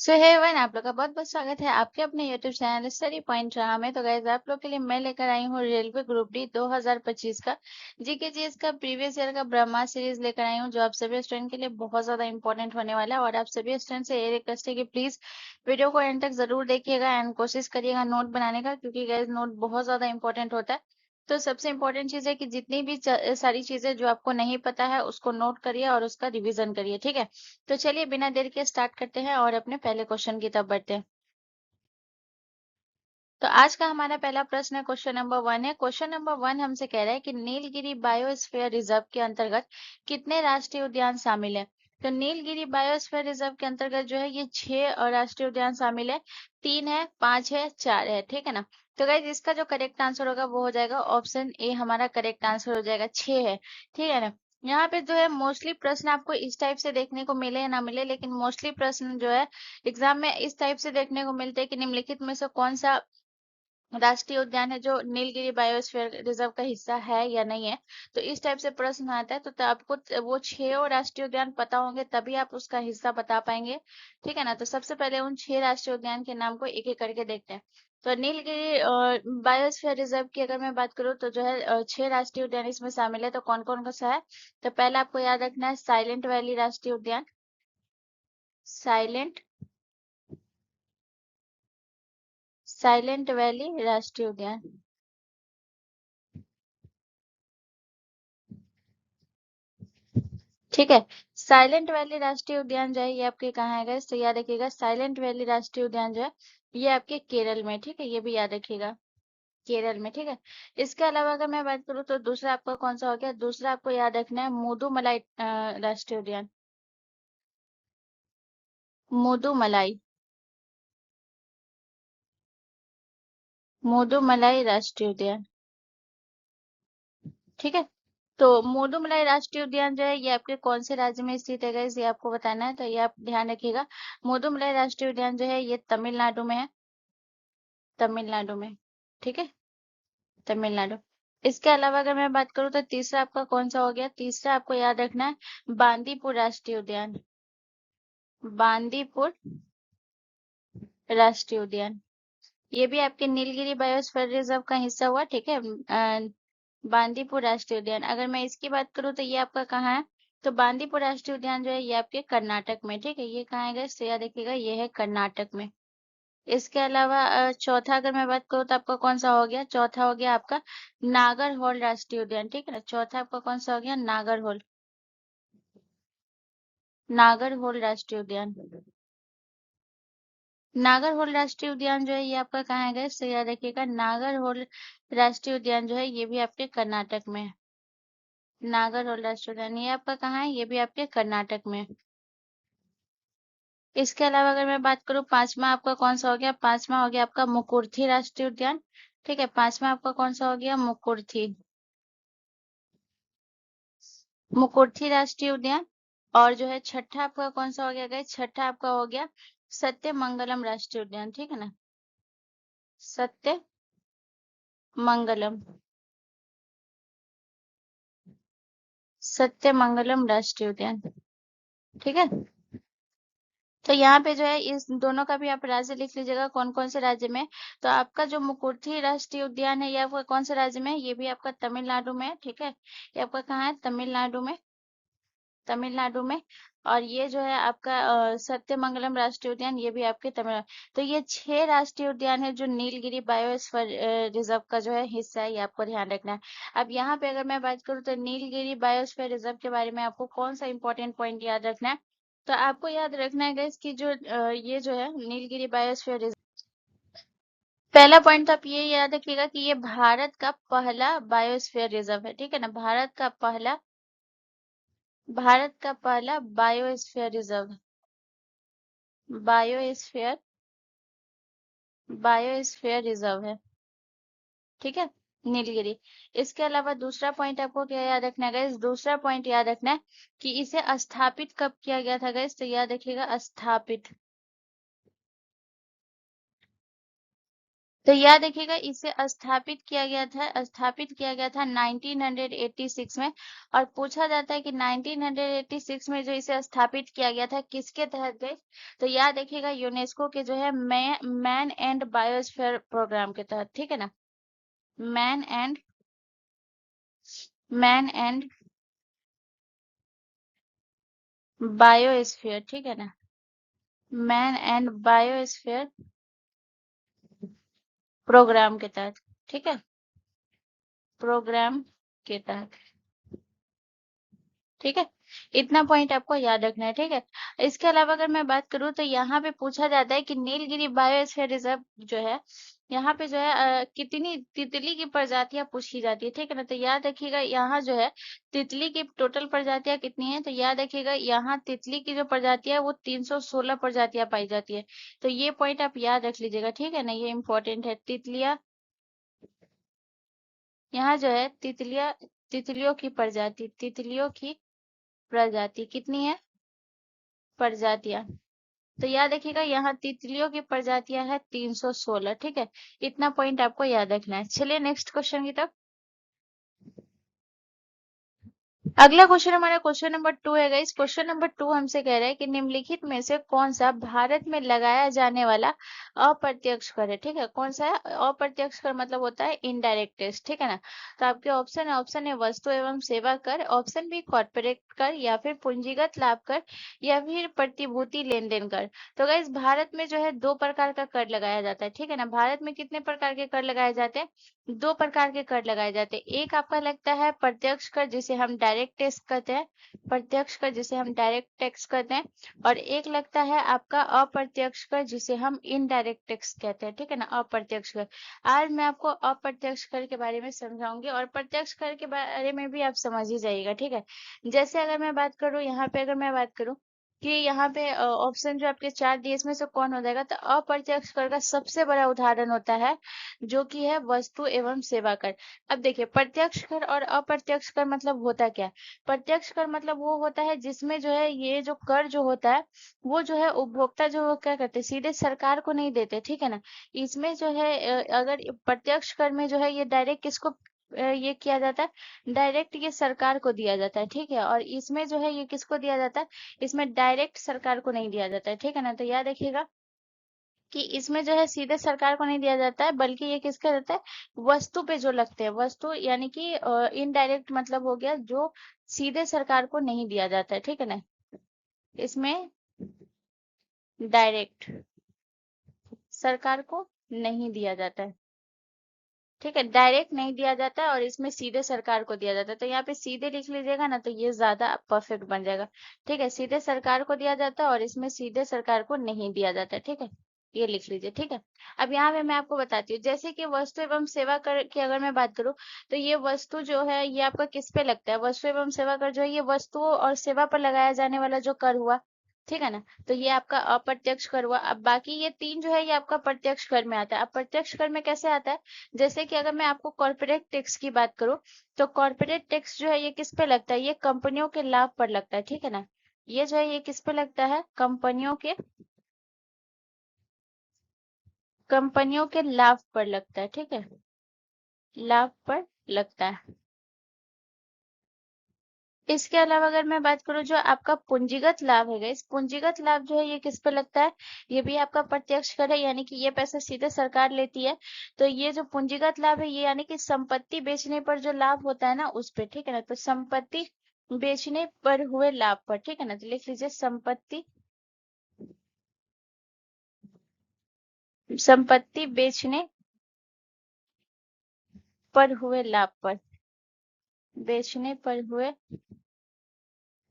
सो हे one आप लोग का बहुत बहुत स्वागत है आपके अपने यूट्यूब चैनल स्टडी पॉइंट रहा में। तो गाइज आप लोग के लिए मैं लेकर आई हूँ रेलवे ग्रुप डी 2025 का जीके जीएस का प्रीवियस ईयर का ब्रह्मा सीरीज लेकर आई हूँ, जो आप सभी स्टूडेंट के लिए बहुत ज्यादा इंपॉर्टेंट होने वाला है। और आप सभी स्टूडेंट से ये रिक्वेस्ट है कि प्लीज वीडियो को एंड तक जरूर देखिएगा एंड कोशिश करिएगा नोट बनाने का, क्योंकि गाइज नोट बहुत ज्यादा इंपॉर्टेंट होता है। तो सबसे इम्पोर्टेंट चीज है कि जितनी भी सारी चीजें जो आपको नहीं पता है उसको नोट करिए और उसका रिवीजन करिए, ठीक है। तो चलिए बिना देर के स्टार्ट करते हैं और अपने पहले क्वेश्चन की तरफ बढ़ते हैं। तो आज का हमारा पहला प्रश्न है, क्वेश्चन नंबर 1 है। क्वेश्चन नंबर 1 हमसे कह रहा है कि नीलगिरी बायोस्फीयर रिजर्व के अंतर्गत कितने राष्ट्रीय उद्यान शामिल है। तो नीलगिरी बायोस्फीयर रिजर्व के अंतर्गत जो है ये 6 राष्ट्रीय उद्यान शामिल है। 3 है, 5 है, 4 है, ठीक है ना। तो गाइज इसका जो करेक्ट आंसर होगा वो हो जाएगा ऑप्शन ए, हमारा करेक्ट आंसर हो जाएगा 6 है, ठीक है ना। यहाँ पे जो है मोस्टली प्रश्न आपको इस टाइप से देखने को मिले या ना मिले, लेकिन मोस्टली प्रश्न जो है एग्जाम में इस टाइप से देखने को मिलते हैं कि निम्नलिखित में से कौन सा राष्ट्रीय उद्यान है जो नीलगिरी बायोस्फीयर रिजर्व का हिस्सा है या नहीं है। तो इस टाइप से प्रश्न आता है, तो आपको वो 6 राष्ट्रीय उद्यान पता होंगे तभी आप उसका हिस्सा बता पाएंगे, ठीक है ना। तो सबसे पहले उन 6 राष्ट्रीय उद्यान के नाम को एक एक करके देखते हैं। तो नीलगिरी बायोस्फीयर रिजर्व की अगर मैं बात करूँ तो जो है 6 राष्ट्रीय उद्यान इसमें शामिल है। तो कौन कौन सा है, तो पहला आपको याद रखना है साइलेंट वैली राष्ट्रीय उद्यान। साइलेंट साइलेंट वैली राष्ट्रीय उद्यान, ठीक है। साइलेंट वैली राष्ट्रीय उद्यान जो है ये आपके कहाँ है guys? तो याद रखिएगा साइलेंट वैली राष्ट्रीय उद्यान जो है ये आपके केरल में, ठीक है, ये भी याद रखिएगा, केरल में, ठीक है। इसके अलावा अगर मैं बात करूँ तो दूसरा आपका कौन सा हो गया, दूसरा आपको याद रखना है मुदुमलाई राष्ट्रीय उद्यान। मुदुमलाई, मुदुमलाई राष्ट्रीय उद्यान, ठीक है। तो मुदुमलाई राष्ट्रीय उद्यान जो है ये आपके कौन से राज्य में स्थित है guys? ये आपको बताना है, तो ये आप ध्यान रखिएगा। मुदुमलाई राष्ट्रीय उद्यान जो है ये तमिलनाडु में है, तमिलनाडु में, ठीक है, तमिलनाडु। इसके अलावा अगर मैं बात करूँ तो तीसरा आपका कौन सा हो गया, तीसरा आपको याद रखना है बांदीपुर राष्ट्रीय उद्यान। बांदीपुर राष्ट्रीय उद्यान, ये भी आपके नीलगिरी बायोस्फीयर रिजर्व का हिस्सा हुआ, ठीक है। बांदीपुर राष्ट्रीय उद्यान अगर मैं इसकी बात करूँ तो ये आपका कहाँ है, तो बांदीपुर राष्ट्रीय उद्यान जो है ये आपके कर्नाटक में, ठीक है। ये कहाँ है guys? तो याद रखिएगा ये है कर्नाटक में। इसके अलावा चौथा अगर मैं बात करूँ तो आपका कौन सा हो गया, चौथा हो गया आपका नागरहोल राष्ट्रीय उद्यान, ठीक है ना। चौथा आपका कौन सा हो गया, नागरहोल, नागरहोल राष्ट्रीय उद्यान। नागरहोल राष्ट्रीय उद्यान जो है ये आपका कहाँ है guys? तो याद रखिएगा नागरहोल राष्ट्रीय उद्यान जो है ये भी आपके कर्नाटक में है। नागरहोल राष्ट्रीय उद्यान ये आपका कहाँ है, ये भी आपके कर्नाटक में है। इसके अलावा अगर मैं बात करूँ पांचवा आपका कौन सा हो गया, पांचवा हो गया आपका मुकुर्थी राष्ट्रीय उद्यान, ठीक है। पांचवा आपका कौन सा हो गया, मुकुर्थी, मुकुर्थी राष्ट्रीय उद्यान। और जो है छठा आपका कौन सा हो गया गाइस, छठा आपका हो गया सत्यमंगलम राष्ट्रीय उद्यान, ठीक है ना। सत्यमंगलम, सत्यमंगलम राष्ट्रीय उद्यान, ठीक है। तो यहाँ पे जो है इस दोनों का भी आप राज्य लिख लीजिएगा कौन कौन से राज्य में। तो आपका जो मुकुर्थी राष्ट्रीय उद्यान है ये आपका कौन से राज्य में है, ये भी आपका तमिलनाडु में है, ठीक है। ये आपका कहाँ है, तमिलनाडु में, तमिलनाडु में। और ये जो है आपका सत्यमंगलम राष्ट्रीय उद्यान ये भी आपके तमिलनाडु। तो ये 6 राष्ट्रीय उद्यान है जो नीलगिरी बायोस्फीयर रिजर्व का जो है हिस्सा है, ये आपको ध्यान रखना है। अब यहाँ पे अगर मैं बात करूँ तो नीलगिरी बायोस्फीयर रिजर्व के बारे में आपको कौन सा इंपॉर्टेंट पॉइंट याद रखना है, तो आपको याद रखना है गाइस कि जो ये जो है नीलगिरी बायोस्फीयर रिजर्व, पहला पॉइंट तो आप ये याद रखिएगा कि ये भारत का पहला बायोस्फीयर रिजर्व है, ठीक है ना। भारत का पहला biosphere reserve, biosphere biosphere reserve है, ठीक है, नीलगिरी। इसके अलावा दूसरा पॉइंट आपको क्या याद रखना है गाइस, दूसरा पॉइंट याद रखना है कि इसे स्थापित कब किया गया था गाइस, तो याद रखिएगा स्थापित, तो याद रखिएगा इसे स्थापित किया गया था 1986 में। और पूछा जाता है कि 1986 में जो इसे स्थापित किया गया था किसके तहत गए, तो याद रखिएगा यूनेस्को के जो है मैन एंड बायोस्फीयर प्रोग्राम के तहत, ठीक है ना। Man and man and biosphere, ठीक है ना। मैन एंड बायोस्फीयर प्रोग्राम के तहत, ठीक है, प्रोग्राम के तहत, ठीक है। इतना पॉइंट आपको याद रखना है, ठीक है। इसके अलावा अगर मैं बात करूं तो यहाँ पे पूछा जाता है कि नीलगिरी बायोस्फीयर रिजर्व जो है, यहाँ पे जो है कितनी तितली की प्रजातियां पूछी जाती है, ठीक है ना। तो याद रखिएगा यहाँ जो है तितली की टोटल प्रजातियां कितनी है, तो याद रखिएगा यहाँ तितली की जो प्रजातियां है वो 316 प्रजातियां पाई जाती है। तो ये पॉइंट आप याद रख लीजिएगा, ठीक है ना, ये इंपॉर्टेंट है। तितलियां, यहाँ जो है तितलियों की प्रजाति कितनी है, प्रजातियां। तो याद रखिएगा यहाँ तितलियों की प्रजातियां है 316, ठीक है। इतना पॉइंट आपको याद रखना है। चलिए नेक्स्ट क्वेश्चन की तरफ। अगला क्वेश्चन हमारा क्वेश्चन नंबर 2 है गाइस। क्वेश्चन नंबर 2 हमसे कह रहा है कि निम्नलिखित में से कौन सा भारत में लगाया जाने वाला अप्रत्यक्ष कर है, ठीक है। कौन सा है अप्रत्यक्ष कर, मतलब होता है इनडायरेक्ट टैक्स, ठीक है ना। तो आपके ऑप्शन है वस्तु एवं सेवा कर, ऑप्शन बी कॉर्पोरेट कर, या फिर पूंजीगत लाभ कर, या फिर प्रतिभूति लेन देन कर। तो गाइस भारत में जो है दो प्रकार का कर लगाया जाता है, ठीक है ना। भारत में कितने प्रकार के कर लगाए जाते हैं, दो प्रकार के कर लगाए जाते हैं। एक आपका लगता है प्रत्यक्ष कर जिसे हम डायरेक्ट टैक्स कहते हैं, प्रत्यक्ष कर जिसे हम डायरेक्ट टैक्स कहते हैं, और एक लगता है आपका अप्रत्यक्ष कर जिसे हम इनडायरेक्ट टैक्स कहते हैं, ठीक है ना, अप्रत्यक्ष कर। आज मैं आपको अप्रत्यक्ष कर के बारे में समझाऊंगी और प्रत्यक्ष कर के बारे में भी आप समझ ही जाइएगा, ठीक है। जैसे अगर मैं बात करूं यहाँ पे, अगर मैं बात करूं कि यहाँ पे ऑप्शन जो आपके चार दिए इसमें से कौन हो जाएगा, तो अप्रत्यक्ष कर का सबसे बड़ा उदाहरण होता है जो कि है वस्तु एवं सेवा कर। अब देखिए प्रत्यक्ष कर और अप्रत्यक्ष कर मतलब होता क्या है। प्रत्यक्ष कर मतलब वो होता है जिसमें जो है ये जो कर जो होता है वो जो है उपभोक्ता जो वो क्या करते हैं सीधे सरकार को नहीं देते, ठीक है ना। इसमें जो है अगर प्रत्यक्ष कर में जो है ये डायरेक्ट किसको ये किया जाता है, डायरेक्ट ये सरकार को दिया जाता है, ठीक है। और इसमें जो है ये किसको दिया जाता है, इसमें डायरेक्ट सरकार को नहीं दिया जाता है, ठीक है ना। तो याद रखिएगा कि इसमें जो है सीधे सरकार को नहीं दिया जाता है, बल्कि ये किसका रहता है, वस्तु पे जो लगते हैं, वस्तु यानी कि इनडायरेक्ट मतलब हो गया जो सीधे सरकार को नहीं दिया जाता है, ठीक है ना। इसमें डायरेक्ट सरकार को नहीं दिया जाता है, ठीक है, डायरेक्ट नहीं दिया जाता है और इसमें सीधे सरकार को दिया जाता है। तो यहाँ पे सीधे लिख लीजिएगा ना तो ये ज्यादा परफेक्ट बन जाएगा, ठीक है। सीधे सरकार को दिया जाता है और इसमें सीधे सरकार को नहीं दिया जाता है, ठीक है। ये लिख लीजिए, ठीक है। अब यहाँ पे मैं आपको बताती हूँ, जैसे कि वस्तु एवं सेवा कर की अगर मैं बात करूँ तो ये वस्तु जो है ये आपका किस पे लगता है, वस्तु एवं सेवा कर जो है ये वस्तुओं और सेवा पर लगाया जाने वाला जो कर हुआ, ठीक है ना। तो ये आपका अप्रत्यक्ष कर हुआ। अब बाकी ये तीन जो है ये आपका प्रत्यक्ष कर में आता है। अब प्रत्यक्ष कर में कैसे आता है, जैसे कि अगर मैं आपको कॉर्पोरेट टैक्स की बात करूं तो कॉर्पोरेट टैक्स जो है ये किस पे लगता है, ये कंपनियों के लाभ पर लगता है, ठीक है ना। ये जो है ये किस पे लगता है, कंपनियों के लाभ पर लगता है, ठीक है, लाभ पर लगता है। इसके अलावा अगर मैं बात करूं जो आपका पूंजीगत लाभ है, इस पूंजीगत लाभ जो है ये किस पे लगता है, ये भी आपका प्रत्यक्ष कर है, यानी कि ये पैसा सीधे सरकार लेती है। तो ये जो पूंजीगत लाभ है ये यानी कि संपत्ति बेचने पर जो लाभ होता है ना उस पे, ठीक है ना। तो संपत्ति बेचने पर हुए लाभ पर, ठीक है ना। तो लिख लीजिए संपत्ति बेचने पर हुए लाभ पर, बेचने पर हुए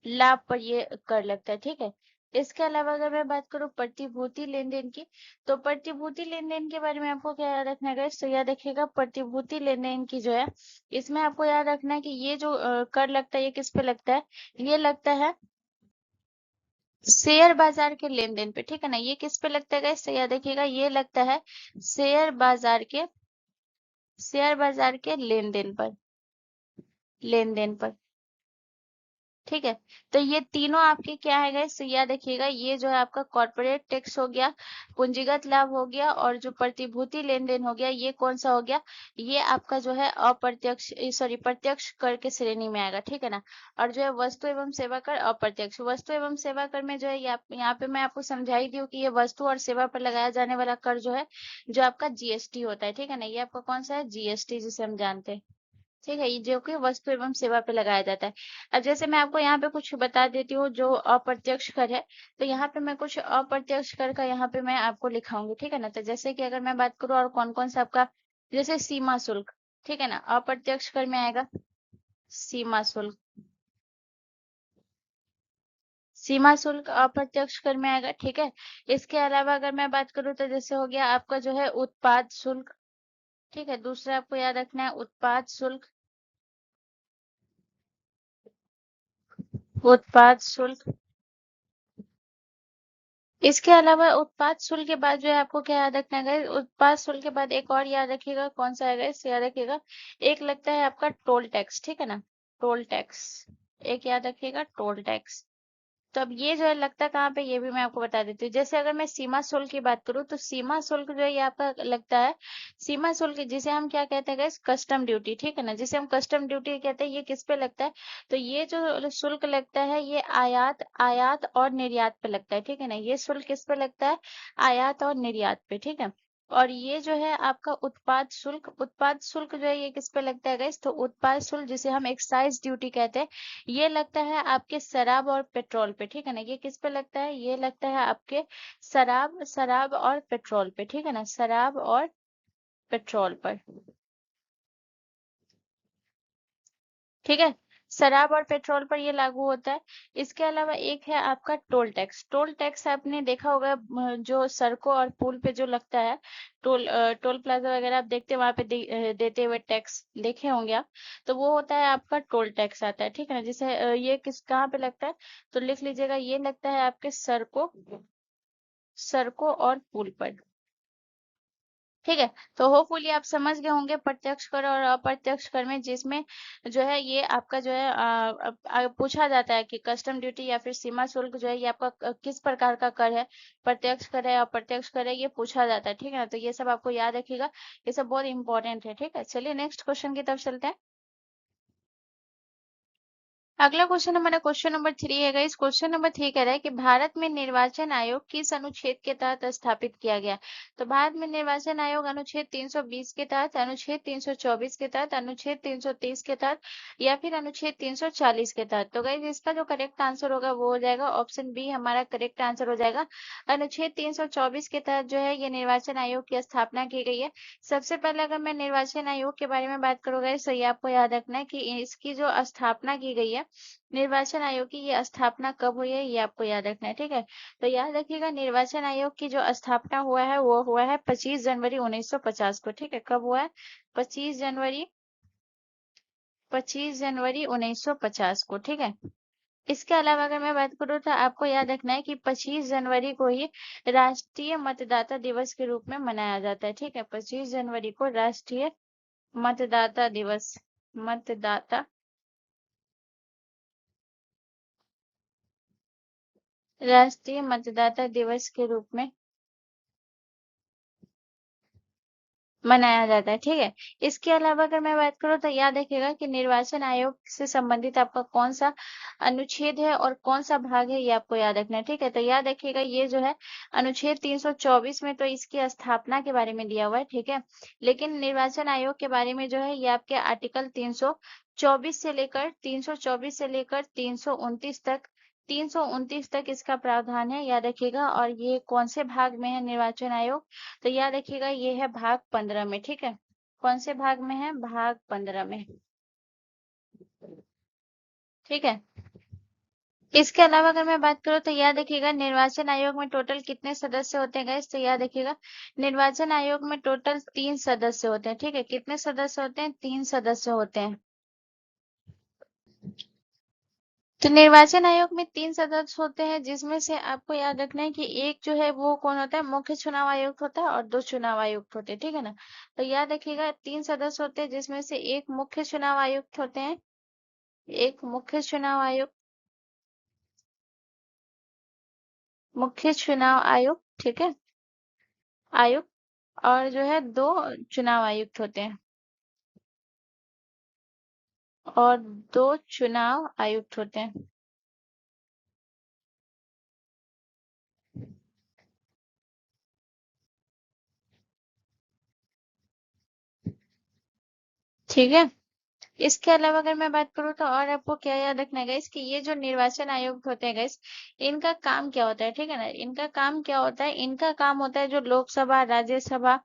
लाभ पर ये कर लगता है, ठीक है। इसके अलावा अगर मैं बात करूं प्रतिभूति लेन देन की, तो प्रतिभूति लेन देन के बारे में आपको क्या याद रखना है, तो याद रखिएगा प्रतिभूति लेन देन की जो है इसमें आपको याद रखना है कि ये जो कर लगता है ये किस पे लगता है, ये लगता है शेयर बाजार के लेन देन पे, ठीक है ना। ये किस पे लगता है गाइस, तो याद रखिएगा ये लगता है शेयर बाजार के शेयर बाजार के लेन देन पर, लेन देन पर, ठीक है। तो ये तीनों आपके क्या है गाइस, तो याद रखिएगा, ये जो है आपका कॉर्पोरेट टैक्स हो गया, पूंजीगत लाभ हो गया, और जो प्रतिभूति लेन देन हो गया, ये कौन सा हो गया, ये आपका जो है अप्रत्यक्ष, सॉरी, प्रत्यक्ष कर के श्रेणी में आएगा, ठीक है ना। और जो है वस्तु एवं सेवा कर अप्रत्यक्ष, वस्तु एवं सेवा कर में जो है यहाँ पे मैं आपको समझाई दी हूँ कि ये वस्तु और सेवा पर लगाया जाने वाला कर जो है, जो आपका जीएसटी होता है, ठीक है ना, ये आपका कौन सा है, जीएसटी, जिसे हम जानते हैं, ठीक है, ये जो कि वस्तु एवं सेवा पे लगाया जाता है। अब जैसे मैं आपको यहाँ पे कुछ बता देती हूँ जो अप्रत्यक्ष कर है, तो यहाँ पे मैं कुछ अप्रत्यक्ष कर का यहाँ पे मैं आपको लिखाऊंगी, ठीक है ना। तो जैसे कि अगर मैं बात करूँ और कौन कौन सा आपका, जैसे सीमा शुल्क, ठीक है ना, अप्रत्यक्ष कर में आएगा सीमा शुल्क, सीमा शुल्क अप्रत्यक्ष कर में आएगा, ठीक है। इसके अलावा अगर मैं बात करूँ तो जैसे हो गया आपका जो है उत्पाद शुल्क, ठीक है, दूसरा आपको याद रखना है उत्पाद शुल्क, उत्पाद शुल्क। इसके अलावा उत्पाद शुल्क के बाद जो है आपको क्या याद रखना है, उत्पाद शुल्क के बाद एक और याद रखिएगा, कौन सा है, इससे याद रखिएगा, एक लगता है आपका टोल टैक्स, ठीक है ना, टोल टैक्स, एक याद रखिएगा टोल टैक्स। तो अब ये जो है लगता है कहाँ पे, ये भी मैं आपको बता देती हूँ। जैसे अगर मैं सीमा शुल्क की बात करूँ, तो सीमा शुल्क जो है ये आपका लगता है, सीमा शुल्क जिसे हम क्या कहते हैं, कस्टम ड्यूटी, ठीक है ना, जिसे हम कस्टम ड्यूटी कहते हैं, ये किस पे लगता है, तो ये जो शुल्क लगता है ये आयात आयात और निर्यात पे लगता है, ठीक है ना, ये शुल्क किस पे लगता है, आयात और निर्यात पे, ठीक है। और ये जो है आपका उत्पाद शुल्क, उत्पाद शुल्क जो है ये किस पे लगता है गाइस, तो उत्पाद शुल्क जिसे हम एक्साइज ड्यूटी कहते हैं, ये लगता है आपके शराब और पेट्रोल पे, ठीक है ना, ये किस पे लगता है, ये लगता है आपके शराब शराब और पेट्रोल पे, ठीक है ना, शराब और पेट्रोल पर, ठीक है, शराब और पेट्रोल पर ये लागू होता है। इसके अलावा एक है आपका टोल टैक्स, टोल टैक्स आपने देखा होगा, जो सड़कों और पुल पे जो लगता है, टोल प्लाजा वगैरह आप देखते हैं वहां पे देते हुए टैक्स देखे होंगे आप, तो वो होता है आपका टोल टैक्स आता है, ठीक है ना, जिसे ये किस कहाँ पे लगता है, तो लिख लीजिएगा, ये लगता है आपके सड़कों सड़कों और पुल पर, ठीक है। तो होपफुली आप समझ गए होंगे प्रत्यक्ष कर और अप्रत्यक्ष कर में, जिसमें जो है ये आपका जो है पूछा जाता है कि कस्टम ड्यूटी या फिर सीमा शुल्क जो है ये आपका किस प्रकार का कर है, प्रत्यक्ष कर है अप्रत्यक्ष कर है, ये पूछा जाता है, ठीक है ना। तो ये सब आपको याद रखिएगा, ये सब बहुत इंपॉर्टेंट है, ठीक है। चलिए नेक्स्ट क्वेश्चन की तरफ चलते हैं। अगला क्वेश्चन हमारा क्वेश्चन नंबर 3 है। इस क्वेश्चन नंबर 3 कह रहा है कि भारत में निर्वाचन आयोग किस अनुच्छेद के तहत स्थापित किया गया। तो भारत में निर्वाचन आयोग अनुच्छेद 320 के तहत, अनुच्छेद 324 के तहत, अनुच्छेद 330 के तहत, या फिर अनुच्छेद 340 के तहत। तो गाइस इसका जो करेक्ट आंसर होगा वो हो जाएगा ऑप्शन बी, हमारा करेक्ट आंसर हो जाएगा। अनुच्छेद 324 के तहत जो है ये निर्वाचन आयोग की स्थापना की गई है। सबसे पहले अगर मैं निर्वाचन आयोग के बारे में बात करूंगा, तो ये आपको याद रखना है कि इसकी जो स्थापना की गई है, निर्वाचन आयोग की ये स्थापना कब हुई है, ये आपको याद रखना है, ठीक है। तो याद रखिएगा, निर्वाचन आयोग की जो स्थापना हुआ है वो हुआ है 25 जनवरी 1950 को, ठीक है। कब हुआ है, 25 जनवरी 25 जनवरी 1950 को, ठीक है। इसके अलावा अगर मैं बात करूँ तो आपको याद रखना है कि 25 जनवरी को ही राष्ट्रीय मतदाता दिवस के रूप में मनाया जाता है, ठीक है। 25 जनवरी को राष्ट्रीय मतदाता दिवस, मतदाता राष्ट्रीय मतदाता दिवस के रूप में मनाया जाता है, ठीक है। इसके अलावा अगर मैं बात करूँ तो याद रखिएगा कि निर्वाचन आयोग से संबंधित आपका कौन सा अनुच्छेद है और कौन सा भाग है, ये आपको याद रखना है, ठीक है। तो याद रखिएगा ये जो है अनुच्छेद 324 में तो इसकी स्थापना के बारे में दिया हुआ है, ठीक है। लेकिन निर्वाचन आयोग के बारे में जो है ये आपके आर्टिकल 324 से लेकर 329 तक, 329 तक इसका प्रावधान है, याद रखिएगा। और ये कौन से भाग में है निर्वाचन आयोग, तो याद रखिएगा ये है भाग 15 में, ठीक है। कौन से भाग में है, भाग 15 में, ठीक है। इसके अलावा अगर मैं बात करूँ तो याद रखिएगा निर्वाचन आयोग में टोटल कितने सदस्य होते हैं गाइस, तो याद रखिएगा निर्वाचन आयोग में टोटल 3 सदस्य होते हैं, ठीक है। कितने सदस्य होते हैं, 3 सदस्य होते हैं। तो निर्वाचन आयोग में 3 सदस्य होते हैं, जिसमें से आपको याद रखना है कि एक जो है वो कौन होता है, मुख्य चुनाव आयुक्त होता है, और 2 चुनाव आयुक्त होते हैं, ठीक है ना। तो याद रखिएगा 3 सदस्य होते हैं, जिसमें से एक मुख्य चुनाव आयुक्त होते हैं, एक मुख्य चुनाव आयुक्त, मुख्य चुनाव आयुक्त, ठीक है, आयुक्त, और जो है 2 चुनाव आयुक्त होते हैं, और 2 चुनाव आयुक्त होते हैं। ठीक है। इसके अलावा अगर मैं बात करूँ तो और आपको क्या याद रखना है गाइस कि ये जो निर्वाचन आयुक्त होते हैं गाइस, इनका काम क्या होता है, ठीक है ना, इनका काम क्या होता है, इनका काम होता है जो लोकसभा, राज्यसभा,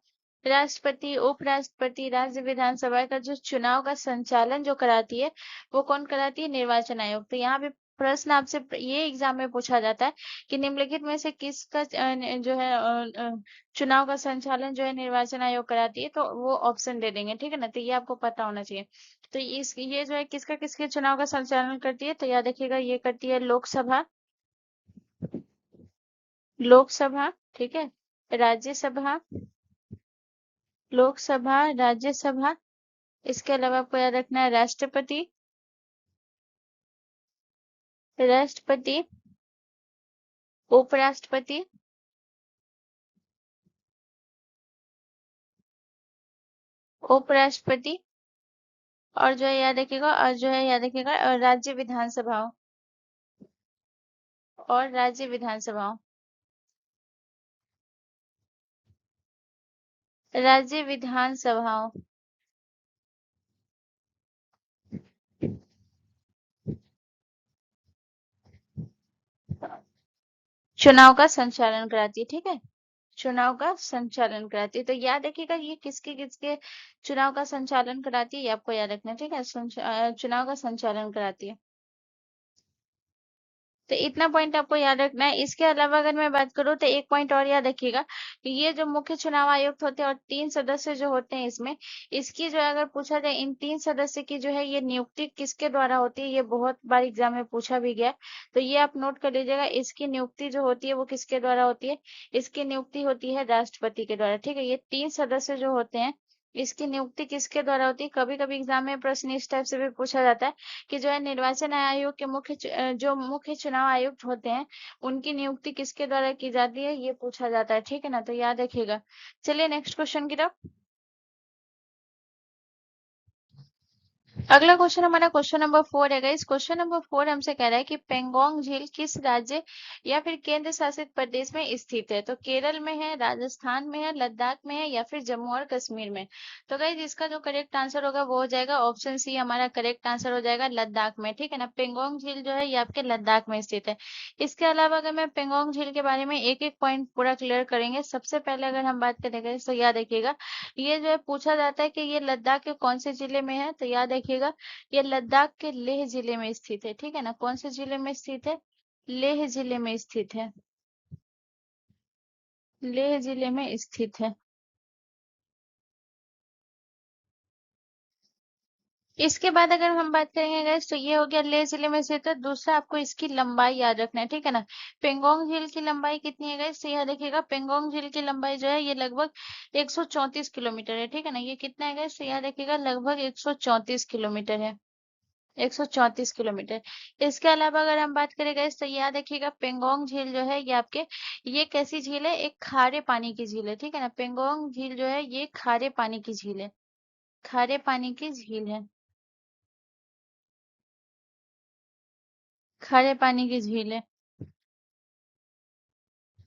राष्ट्रपति, उपराष्ट्रपति, राज्य विधानसभा का जो चुनाव का संचालन जो कराती है, वो कौन कराती है, निर्वाचन आयोग। तो यहाँ पे प्रश्न आपसे ये एग्जाम में पूछा जाता है कि निम्नलिखित में से किसका जो है चुनाव का संचालन जो है निर्वाचन आयोग कराती है, तो वो ऑप्शन दे देंगे, ठीक है ना, तो ये आपको पता होना चाहिए। तो इस ये जो है किसका किसके चुनाव का संचालन करती है, तो याद रखिएगा ये करती है लोकसभा, लोकसभा, ठीक है, राज्यसभा, लोकसभा, राज्यसभा। इसके अलावा आपको याद रखना है राष्ट्रपति, राष्ट्रपति, उपराष्ट्रपति, उपराष्ट्रपति, और जो है याद रखिएगा, और जो है याद रखिएगा राज्य विधानसभाओं, और राज्य विधानसभाओं, राज्य विधानसभाओं। चुनाव का संचालन कराती है, ठीक है, चुनाव का संचालन कराती है। तो याद रखिएगा ये किसके किसके चुनाव का संचालन कराती है, ये आपको याद रखना है, ठीक है, चुनाव का संचालन कराती है। तो इतना पॉइंट आपको याद रखना है। इसके अलावा अगर मैं बात करूँ तो एक पॉइंट और याद रखिएगा कि ये जो मुख्य चुनाव आयुक्त होते हैं और 3 सदस्य जो होते हैं इसमें, इसकी जो है अगर पूछा जाए इन 3 सदस्य की जो है ये नियुक्ति किसके द्वारा होती है, ये बहुत बार एग्जाम में पूछा भी गया है। तो ये आप नोट कर लीजिएगा, इसकी नियुक्ति जो होती है वो किसके द्वारा होती है, इसकी नियुक्ति होती है राष्ट्रपति के द्वारा, ठीक है। ये 3 सदस्य जो होते हैं इसकी नियुक्ति किसके द्वारा होती है। कभी कभी एग्जाम में प्रश्न इस टाइप से भी पूछा जाता है कि जो है निर्वाचन आयोग के जो मुख्य चुनाव आयुक्त होते हैं उनकी नियुक्ति किसके द्वारा की जाती है, ये पूछा जाता है, ठीक है ना, तो याद रखिएगा। चलिए नेक्स्ट क्वेश्चन की तरफ। अगला क्वेश्चन हमारा क्वेश्चन नंबर 4 है गाइस। क्वेश्चन नंबर 4 हमसे कह रहा है कि पेंगोंग झील किस राज्य या फिर केंद्र शासित प्रदेश में स्थित है। तो केरल में है, राजस्थान में है, लद्दाख में है, या फिर जम्मू और कश्मीर में। तो गाइस इसका जो करेक्ट आंसर होगा वो हो जाएगा ऑप्शन सी, हमारा करेक्ट आंसर हो जाएगा लद्दाख में, ठीक है ना। पेंगोंग झील जो है ये आपके लद्दाख में स्थित है। इसके अलावा अगर मैं पेंगोंग झील के बारे में एक एक पॉइंट पूरा क्लियर करेंगे। सबसे पहले अगर हम बात करेंगे तो याद रखिएगा ये जो है पूछा जाता है कि ये लद्दाख के कौन से जिले में है, तो याद रखिएगा ये लद्दाख के लेह जिले में स्थित है, ठीक है ना। कौन से जिले में स्थित है, लेह जिले में स्थित है, लेह जिले में स्थित है। इसके बाद अगर हम बात करेंगे गाइस तो ये हो गया लेह जिले में स्थित है। दूसरा आपको इसकी लंबाई याद रखना है, ठीक है ना। पेंगोंग झील की लंबाई कितनी है गाइस, तो यह देखिएगा पेंगोंग झील की लंबाई जो है ये लगभग 134 किलोमीटर है, ठीक है ना। ये कितना है गाइस, तो यह देखिएगा लगभग 134 किलोमीटर है, 134 किलोमीटर। इसके अलावा अगर हम बात करें गाइस तो याद रखिएगा पेंगोंग झील जो है ये आपके ये कैसी झील है, एक खारे पानी की झील है, ठीक है ना। पेंगोंग झील जो है ये खारे पानी की झील है, खारे पानी की झील है, खारे पानी की झील है।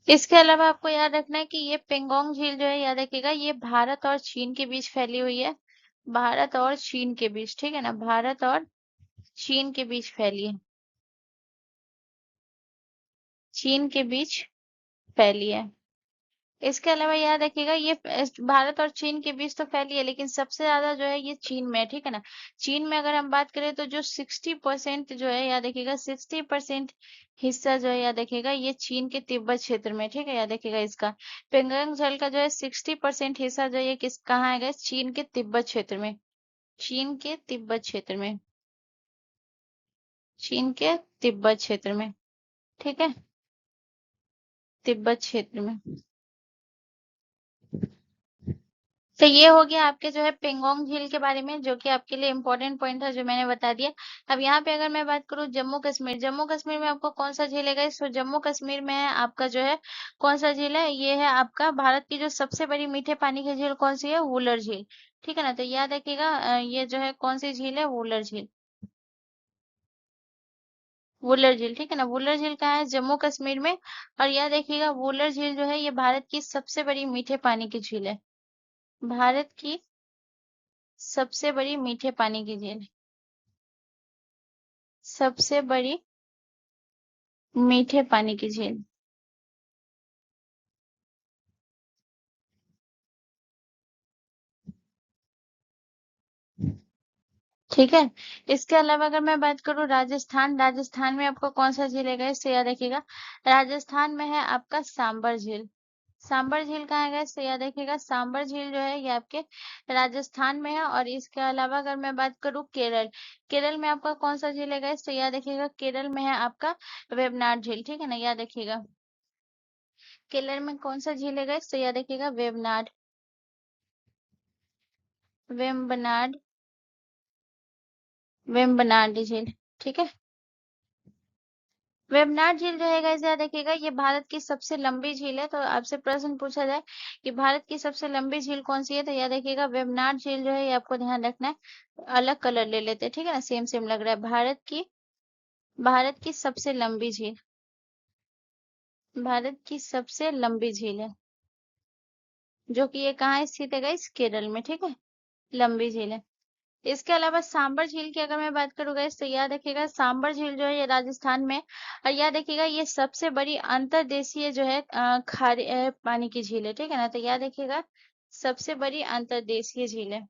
इसके अलावा आपको याद रखना है कि ये पेंगोंग झील जो है याद रखिएगा ये भारत और चीन के बीच फैली हुई है, भारत और चीन के बीच, ठीक है ना, भारत और चीन के बीच फैली है, चीन के बीच फैली है। इसके अलावा याद रखिएगा ये भारत और चीन के बीच तो फैली है लेकिन सबसे ज्यादा जो है ये चीन में है, ठीक है ना। चीन में अगर हम बात करें तो जो 60% जो है याद रखिएगा 60% हिस्सा जो है याद रखिएगा ये चीन के तिब्बत क्षेत्र में, ठीक है, याद रखिएगा इसका। पेंगोंग झील का जो है 60% हिस्सा जो है ये किस कहाँ है guys? चीन के तिब्बत क्षेत्र में, चीन के तिब्बत क्षेत्र में, चीन के तिब्बत क्षेत्र में, ठीक है, तिब्बत क्षेत्र में। तो ये हो गया आपके जो है पेंगोंग झील के बारे में, जो कि आपके लिए इम्पोर्टेंट पॉइंट था जो मैंने बता दिया। अब यहाँ पे अगर मैं बात करूँ जम्मू कश्मीर में आपको कौन सा झील है गाइस? तो जम्मू कश्मीर में है आपका जो है कौन सा झील है? ये है आपका भारत की जो सबसे बड़ी मीठे पानी की झील कौन सी है? वुलर झील। ठीक है ना? तो याद रखिएगा ये जो है कौन सी झील है? वुलर झील। वुलर झील, ठीक है ना? वुलर झील कहाँ है? जम्मू कश्मीर में। और याद रखिएगा वुलर झील जो है ये भारत की सबसे बड़ी मीठे पानी की झील है। भारत की सबसे बड़ी मीठे पानी की झील। सबसे बड़ी मीठे पानी की झील। ठीक है। इसके अलावा अगर मैं बात करूँ राजस्थान में आपको कौन सा झील है गाइस? तो याद रखिएगा राजस्थान में है आपका सांबर झील। सांबर झील कहाँ है गाइस? तो याद रखिएगा सांबर झील जो है ये आपके राजस्थान में है। और इसके अलावा अगर मैं बात करूँ केरल में आपका कौन सा झील है गाइस? तो याद रखिएगा केरल में है आपका वेबनाड झील। ठीक है ना? याद रखिएगा केरल में कौन सा झील है गाइस? तो याद रखिएगा वेम्बनाड वेम्बनाड झील। ठीक है। वेबनाड झील जो है गाइस याद रखिएगा ये भारत की सबसे लंबी झील है। तो आपसे प्रश्न पूछा जाए कि भारत की सबसे लंबी झील कौन सी है? तो याद रखिएगा वेबनाड झील जो है ये आपको ध्यान रखना है। अलग कलर ले लेते हैं, ठीक है ना? सेम सेम लग रहा है। भारत की सबसे लंबी झील। भारत की सबसे लंबी झील है जो कि ये कहाँ स्थित है गाइस? केरल में। ठीक है। लंबी झील है। इसके अलावा सांबर झील की अगर मैं बात करूँ गाइस तो याद रखिएगा सांबर झील जो है ये राजस्थान में। और याद रखिएगा ये सबसे बड़ी अंतर्देशीय जो है खारे पानी की झील है। ठीक है ना? तो याद रखिएगा सबसे बड़ी अंतर्देशीय झील है।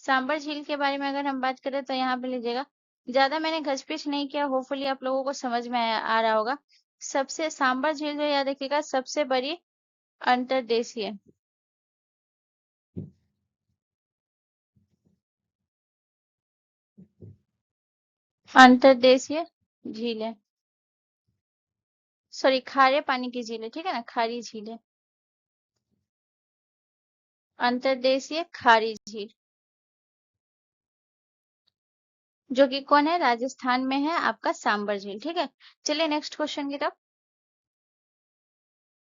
सांबर झील के बारे में अगर हम बात करें तो यहाँ पे लीजिएगा ज्यादा मैंने घचपिच नहीं किया, होपफुली आप लोगों को समझ में आ रहा होगा। सबसे सांबर झील जो याद रखिएगा सबसे बड़ी अंतर्देशीय अंतर्देशीय झील है। सॉरी खारे पानी की झील है। ठीक है ना? खारी झील है। अंतर्देशीय खारी झील जो कि कौन है? राजस्थान में है आपका सांबर झील। ठीक है। चलिए नेक्स्ट क्वेश्चन की तरफ।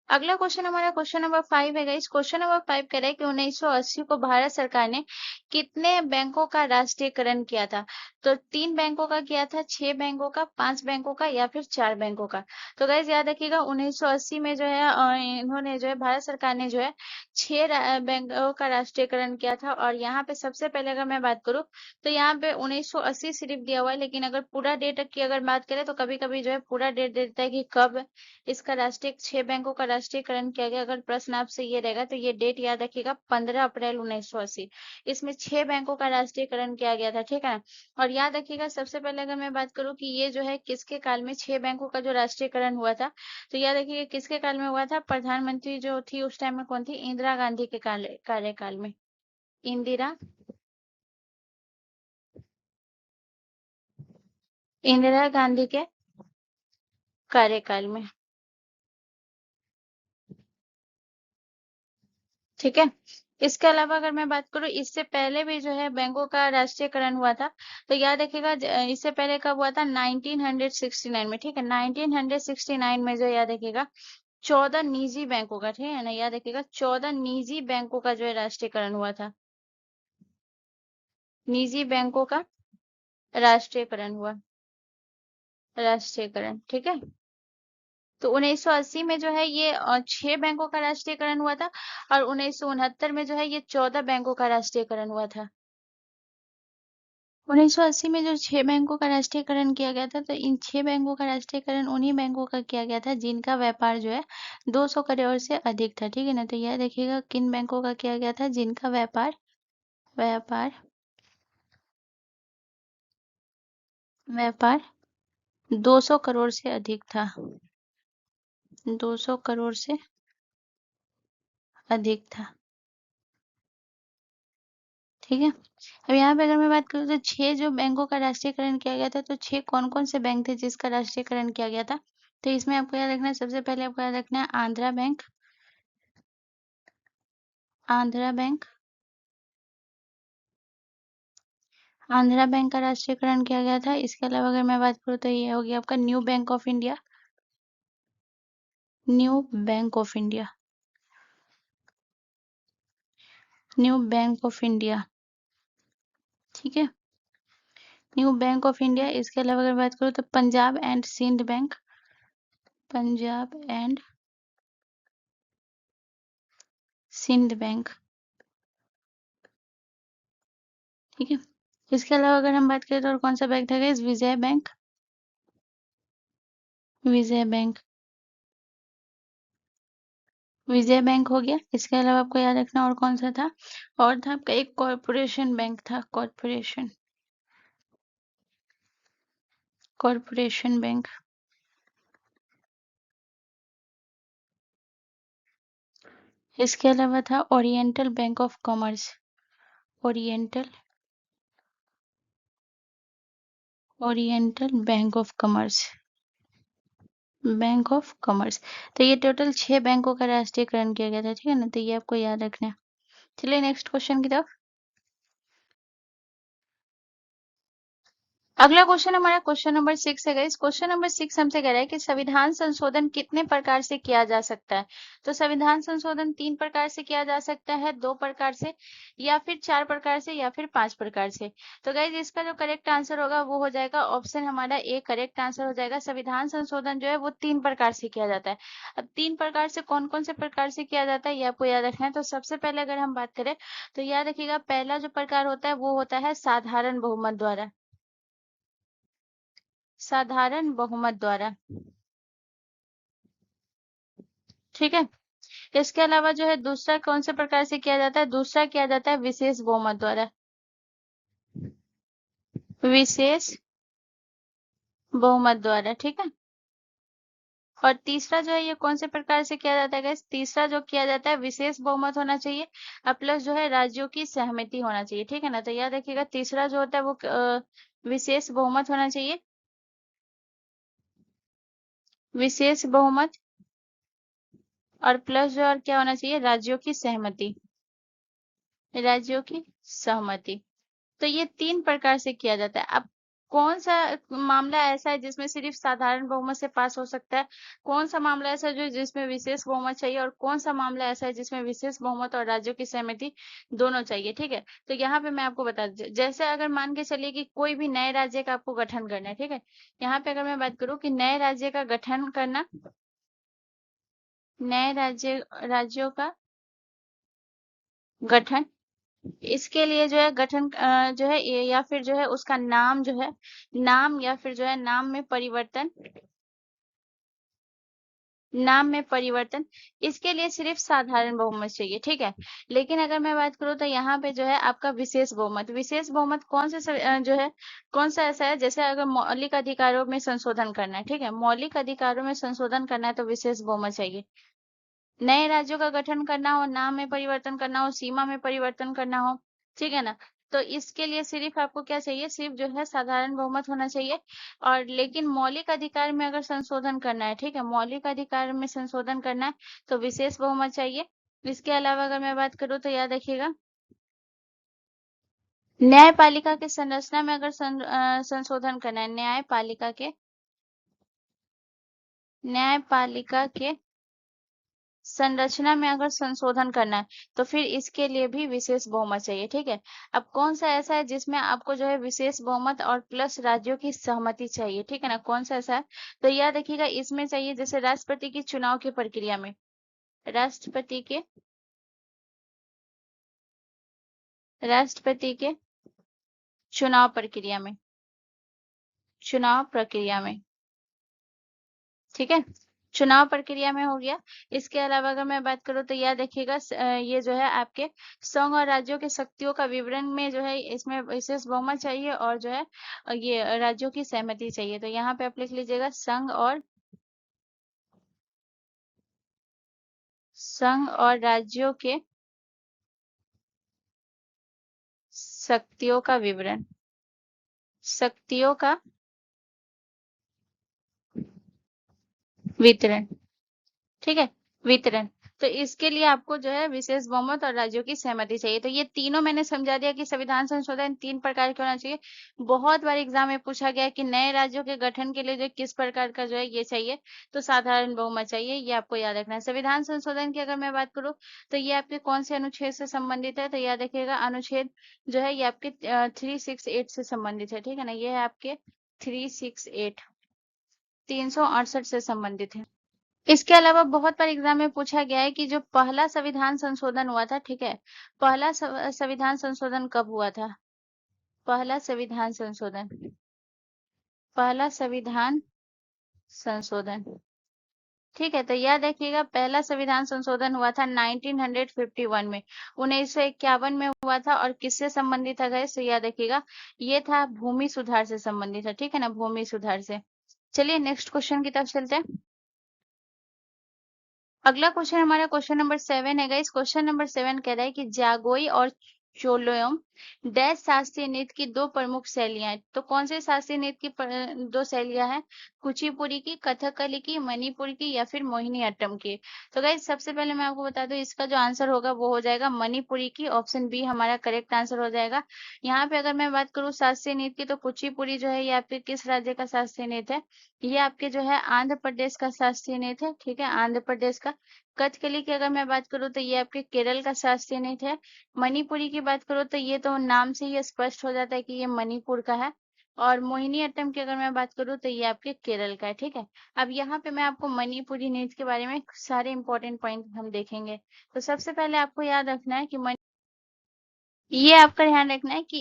अगला क्वेश्चन हमारा क्वेश्चन नंबर 5 है गाइस। क्वेश्चन नंबर 5 कह रहा है कि 1980 को भारत सरकार ने कितने बैंकों का राष्ट्रीयकरण किया था? तो 3 बैंकों का किया था, 6 बैंकों का, 5 बैंकों का या फिर 4 बैंकों का? तो गाइस याद रखिएगा 1980 में जो है इन्होंने जो है भारत सरकार ने जो है 6 बैंकों का राष्ट्रीयकरण किया था। और यहाँ पे सबसे पहले अगर मैं बात करूँ तो यहाँ पे 1980 सिर्फ दिया हुआ है, लेकिन अगर पूरा डेट की अगर बात करें तो कभी कभी जो है पूरा डेट दे देता है कि कब इसका 6 बैंकों का राष्ट्रीयकरण किया गया। अगर प्रश्न आपसे ये रहेगा तो ये डेट याद रखिएगा 15 अप्रैल 1980। इसमें 6 बैंकों का राष्ट्रीयकरण किया गया था। ठीक है ना? और याद रखिएगा सबसे पहले अगर मैं बात करूं कि ये जो है किसके काल में 6 बैंकों का जो राष्ट्रीयकरण हुआ था, तो याद रखिएगा किसके काल में हुआ था? प्रधानमंत्री जो थी उस टाइम में कौन थी? इंदिरा गांधी के कार्यकाल में। इंदिरा इंदिरा गांधी के कार्यकाल में। ठीक है। इसके अलावा अगर मैं बात करूं इससे पहले भी जो है बैंकों का राष्ट्रीयकरण हुआ था। तो याद रखिएगा इससे पहले कब हुआ था? 1969 में। ठीक है। 1969 में जो याद रखिएगा 14 निजी बैंकों का, ठीक है ना? याद रखिएगा 14 निजी बैंकों का जो है राष्ट्रीयकरण हुआ था। निजी बैंकों का राष्ट्रीयकरण हुआ। राष्ट्रीयकरण, ठीक है। तो 1980 में जो है ये 6 बैंकों का राष्ट्रीयकरण हुआ था। और 1969 में जो है ये 14 बैंकों का राष्ट्रीयकरण हुआ था। 1980 में जो 6 बैंकों का राष्ट्रीयकरण किया गया था, तो इन 6 बैंकों का राष्ट्रीयकरण उन्हीं बैंकों का किया गया था जिनका व्यापार जो है 200 करोड़ से अधिक था। ठीक है ना? तो यह देखिएगा किन बैंकों का किया गया था जिनका व्यापार व्यापार व्यापार 200 करोड़ से अधिक था। 200 करोड़ से अधिक था। ठीक है। अब यहाँ पे अगर मैं बात करूँ तो 6 जो बैंकों का राष्ट्रीयकरण किया गया था, तो 6 कौन-कौन से बैंक थे जिसका राष्ट्रीयकरण किया गया था? तो इसमें आपको याद रखना है, सबसे पहले आपको याद रखना है Andhra bank. Andhra bank, Andhra bank का राष्ट्रीयकरण किया गया था। इसके अलावा अगर मैं बात करूँ तो ये हो गया आपका new bank of India, new bank of India, new bank of India, ठीक है, न्यू बैंक ऑफ इंडिया। इसके अलावा अगर बात करूँ तो Punjab and Sindh bank, Punjab and Sindh bank, ठीक है। इसके अलावा अगर हम बात करें तो और कौन सा बैंक था गाइस, विजय बैंक, विजय बैंक, विजय बैंक हो गया। इसके अलावा आपको याद रखना और कौन सा था, और था आपका एक कॉर्पोरेशन बैंक था, कॉर्पोरेशन, कॉर्पोरेशन बैंक। इसके अलावा था oriental bank of commerce, oriental, oriental bank of commerce, bank of commerce. तो ये टोटल 6 बैंकों का राष्ट्रीयकरण किया गया था, ठीक है ना, तो ये आपको याद रखना है। चलिए नेक्स्ट क्वेश्चन की तरफ। अगला क्वेश्चन हमारा क्वेश्चन नंबर 6 है गाइस। क्वेश्चन नंबर 6 हमसे कह रहा है कि संविधान संशोधन कितने प्रकार से किया जा सकता है। तो संविधान संशोधन 3 प्रकार से किया जा सकता है, 2 प्रकार से, या फिर 4 प्रकार से, या फिर 5 प्रकार से। तो गाइस इसका जो करेक्ट आंसर होगा वो हो जाएगा ऑप्शन हमारा ए करेक्ट आंसर हो जाएगा। संविधान संशोधन जो है वो 3 प्रकार से किया जाता है। अब 3 प्रकार से कौन कौन से प्रकार से किया जाता है ये आपको याद रखना है। तो सबसे पहले अगर हम बात करें तो याद रखिएगा पहला जो प्रकार होता है वो होता है साधारण बहुमत द्वारा, साधारण बहुमत द्वारा, ठीक है। इसके अलावा जो है दूसरा कौन से प्रकार से किया जाता है, दूसरा किया जाता है विशेष बहुमत द्वारा, विशेष बहुमत द्वारा, ठीक है। और तीसरा जो है ये कौन से प्रकार से किया जाता है guys? तीसरा जो किया जाता है विशेष बहुमत होना चाहिए और प्लस जो है राज्यों की सहमति होना चाहिए, ठीक है ना। तो याद रखिएगा तीसरा जो होता है वो विशेष बहुमत होना चाहिए, विशेष बहुमत, और प्लस जो और क्या होना चाहिए, राज्यों की सहमति, राज्यों की सहमति। तो ये 3 प्रकार से किया जाता है। अब कौन सा मामला ऐसा है जिसमें सिर्फ साधारण बहुमत से पास हो सकता है, कौन सा मामला ऐसा है जो जिसमें विशेष बहुमत चाहिए, और कौन सा मामला ऐसा है जिसमें विशेष बहुमत और राज्यों की सहमति दोनों चाहिए, ठीक है। तो यहाँ पे मैं आपको बता दूं, जैसे अगर मान के चलिए कि कोई भी नए राज्य का आपको गठन करना है, ठीक है। यहाँ पे अगर मैं बात करूँ कि नए राज्य का गठन करना, नए राज्यों का गठन, इसके लिए जो है गठन जो है या फिर जो है उसका नाम जो है, नाम या फिर जो है नाम में परिवर्तन, नाम में परिवर्तन, इसके लिए सिर्फ साधारण बहुमत चाहिए, ठीक है। लेकिन अगर मैं बात करूँ तो यहाँ पे जो है आपका विशेष बहुमत, विशेष बहुमत कौन से जो है कौन सा ऐसा है, जैसे अगर मौलिक अधिकारों में संशोधन करना है, ठीक है, मौलिक अधिकारों में संशोधन करना है तो विशेष बहुमत चाहिए। नए राज्यों का गठन करना हो, नाम में परिवर्तन करना हो, सीमा में परिवर्तन करना हो, ठीक है ना। तो इसके लिए सिर्फ आपको क्या चाहिए, सिर्फ जो है साधारण बहुमत होना चाहिए। और लेकिन मौलिक अधिकार में अगर संशोधन करना है, ठीक है, मौलिक अधिकार में संशोधन करना है तो विशेष बहुमत चाहिए। इसके अलावा अगर मैं बात करूँ तो याद रखिएगा न्यायपालिका के संरचना में अगर संशोधन करना है, न्यायपालिका के संरचना में अगर संशोधन करना है तो फिर इसके लिए भी विशेष बहुमत चाहिए, ठीक है। अब कौन सा ऐसा है जिसमें आपको जो है विशेष बहुमत और प्लस राज्यों की सहमति चाहिए, ठीक है ना, कौन सा ऐसा है। तो याद रखिएगा इसमें चाहिए जैसे राष्ट्रपति की चुनाव की प्रक्रिया में, राष्ट्रपति के, राष्ट्रपति के चुनाव प्रक्रिया में, चुनाव प्रक्रिया में, ठीक है, चुनाव प्रक्रिया में हो गया। इसके अलावा अगर मैं बात करूँ तो याद रखिएगा ये जो है आपके संघ और राज्यों के शक्तियों का विवरण में जो है इसमें विशेष बहुमत चाहिए, और जो है ये राज्यों की सहमति चाहिए। तो यहाँ पे आप लिख लीजिएगा संघ और राज्यों के शक्तियों का विवरण, शक्तियों का वितरण, ठीक है, वितरण। तो इसके लिए आपको जो है विशेष बहुमत और राज्यों की सहमति चाहिए। तो ये तीनों मैंने समझा दिया कि संविधान संशोधन 3 प्रकार के होना चाहिए। बहुत बार एग्जाम में पूछा गया है कि नए राज्यों के गठन के लिए जो किस प्रकार का जो है ये चाहिए, तो साधारण बहुमत चाहिए, ये आपको याद रखना है। संविधान संशोधन की अगर मैं बात करूँ तो ये आपके कौन से अनुच्छेद से संबंधित है, तो याद रखिएगा अनुच्छेद जो है ये आपके 368 से संबंधित है, ठीक है ना। ये है आपके 368 368 से संबंधित है। इसके अलावा बहुत बार एग्जाम में पूछा गया है कि जो पहला संविधान संशोधन हुआ था, ठीक है, पहला संविधान संशोधन कब हुआ था? पहला संविधान संशोधन, पहला संविधान संशोधन, ठीक है। तो याद रखिएगा पहला संविधान संशोधन हुआ था 1951 में, 1951 में हुआ था। और किससे संबंधित था गाइस? तो याद रखिएगा ये था भूमि सुधार से संबंधित था, ठीक है ना, भूमि सुधार से। चलिए नेक्स्ट क्वेश्चन की तरफ चलते हैं। अगला क्वेश्चन हमारा क्वेश्चन नंबर 7 है गाइस। क्वेश्चन नंबर 7 कह रहा है कि जागोई और चोलोयम डैश शास्त्रीय नृत्य की दो प्रमुख शैलियां हैं। तो कौन से शास्त्रीय नृत्य की दो शैलियां हैं? कुचिपुड़ी की, कथकली की, मणिपुर की या फिर मोहिनीअट्टम की? तो गाइस सबसे पहले मैं आपको बता दूं इसका जो आंसर होगा वो हो जाएगा मणिपुरी की, ऑप्शन बी हमारा करेक्ट आंसर हो जाएगा। यहाँ पे अगर मैं बात करूँ शास्त्रीय नृत्य की, तो कुचिपुड़ी जो है ये आपके किस राज्य का शास्त्रीय नृत्य है? ये आपके जो है आंध्र प्रदेश का शास्त्रीय नृत्य है, ठीक है, आंध्र प्रदेश का। कथकली की अगर मैं बात करूँ तो ये आपके केरल का शास्त्रीय नृत्य है। मणिपुरी की बात करूँ तो ये तो नाम से ही स्पष्ट हो जाता है कि ये मणिपुर का है। और मोहिनीअट्टम की अगर मैं बात करूँ तो ये आपके केरल का है, ठीक है। अब यहाँ पे मैं आपको मणिपुरी नृत्य के बारे में सारे इंपॉर्टेंट पॉइंट हम देखेंगे। तो सबसे पहले आपको याद रखना है कि ये आपका ध्यान रखना है कि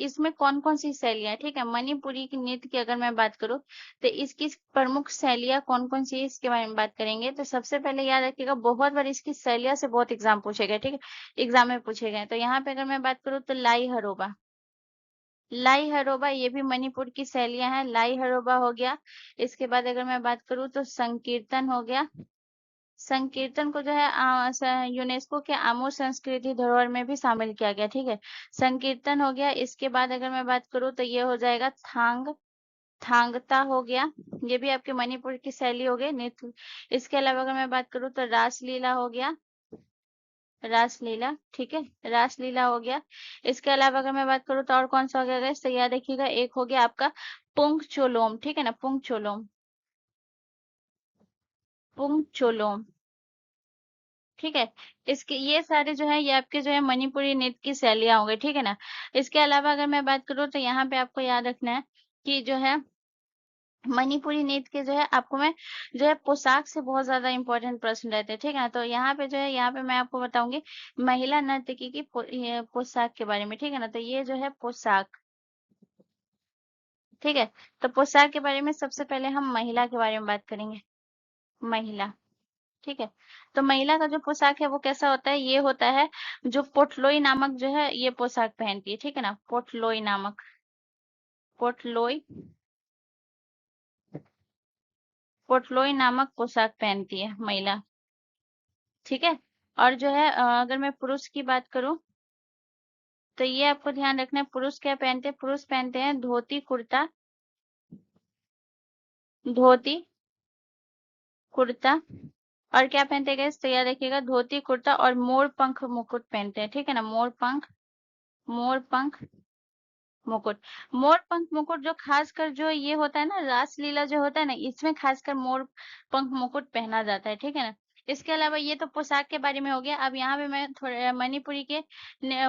इसमें कौन-कौन सी शैलियाँ हैं, ठीक है। मणिपुरी की नृत्य की अगर मैं बात करूँ तो इसकी प्रमुख शैलियाँ कौन-कौन सी है इसके बारे में बात करेंगे। तो सबसे पहले याद रखिएगा बहुत बार इसकी शैलियाँ से बहुत एग्जाम पूछे गए, ठीक है, एग्जाम में पूछे गए। तो यहाँ पे अगर मैं बात करूँ तो लाई हरोबा, लाई हरोबा ये भी मणिपुर की शैलियाँ हैं, लाई हरोबा हो गया। इसके बाद अगर मैं बात करूँ तो संकीर्तन हो गया। संकीर्तन को जो है यूनेस्को के अमूर्त संस्कृति धरोहर में भी शामिल किया गया, ठीक है। संकीर्तन हो गया। इसके बाद अगर मैं बात करूँ तो ये हो जाएगा थांगता हो गया। ये भी आपके मणिपुर की शैली हो गई नृत्य। इसके अलावा अगर मैं बात करूँ तो रासलीला हो गया, रासलीला, ठीक है, रासलीला हो गया। इसके अलावा अगर मैं बात करूँ तो और कौन सा हो गया guys? तो याद रखिएगा एक हो गया आपका पुंगचोलोम, ठीक है ना, पुंगचोलोम, पुंगचोलोम, ठीक है। इसके ये सारे जो है ये आपके जो है मणिपुरी नृत्य की शैलियां हो गई, ठीक है ना। इसके अलावा अगर मैं बात करूँ तो यहाँ पे आपको याद रखना है कि जो है मणिपुरी नृत्य के जो है आपको मैं जो है पोशाक से बहुत ज्यादा इंपॉर्टेंट प्रश्न रहते हैं, ठीक है ना। तो यहाँ पे जो है यहाँ पे मैं आपको बताऊंगी महिला नर्तकी की ये पोशाक के बारे में, ठीक है ना। तो ये जो है पोशाक, ठीक है। तो पोशाक के बारे में सबसे पहले हम महिला के बारे में बात करेंगे। महिला, ठीक है। तो महिला का जो पोशाक है वो कैसा होता है? ये होता है जो पोटलोई नामक जो है ये पोशाक पहनती है, ठीक है ना, पोटलोई नामक, पोटलोई, पोटलोई नामक पोशाक पहनती है महिला, ठीक है। और जो है अगर मैं पुरुष की बात करूं तो ये आपको ध्यान रखना है पुरुष क्या पहनते हैं? पुरुष पहनते हैं धोती कुर्ता, धोती कुर्ता, और क्या पहनते हैं guys? तो याद रखिएगा धोती कुर्ता और मोर पंख मुकुट पहनते हैं, ठीक है ना, मोर पंख, मोर पंख मुकुट। मोर पंख मुकुट जो खासकर जो ये होता है ना रासलीला जो होता है ना इसमें खासकर मोर पंख मुकुट पहना जाता है, ठीक है ना। इसके अलावा ये तो पोशाक के बारे में हो गया। अब यहाँ पे मैं थोड़ा मणिपुरी के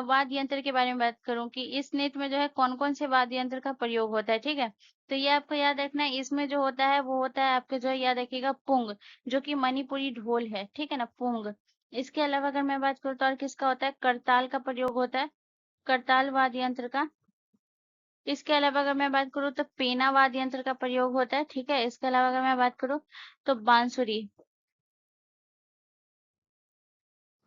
वाद्य यंत्र के बारे में बात करूँ कि इस नृत्य में जो है कौन कौन से वाद्य यंत्र का प्रयोग होता है, ठीक है। तो ये आपको याद रखना है इसमें जो होता है वो होता है आपके जो है याद रखिएगा पुंग, जो कि मणिपुरी ढोल है, ठीक है ना, पुंग। इसके अलावा अगर मैं बात करूँ तो और किसका होता है? करताल का प्रयोग होता है, करताल वाद्य यंत्र का। इसके अलावा अगर मैं बात करूँ तो पेना वाद्य यंत्र का प्रयोग होता है, ठीक है। इसके अलावा अगर मैं बात करूँ तो बांसुरी,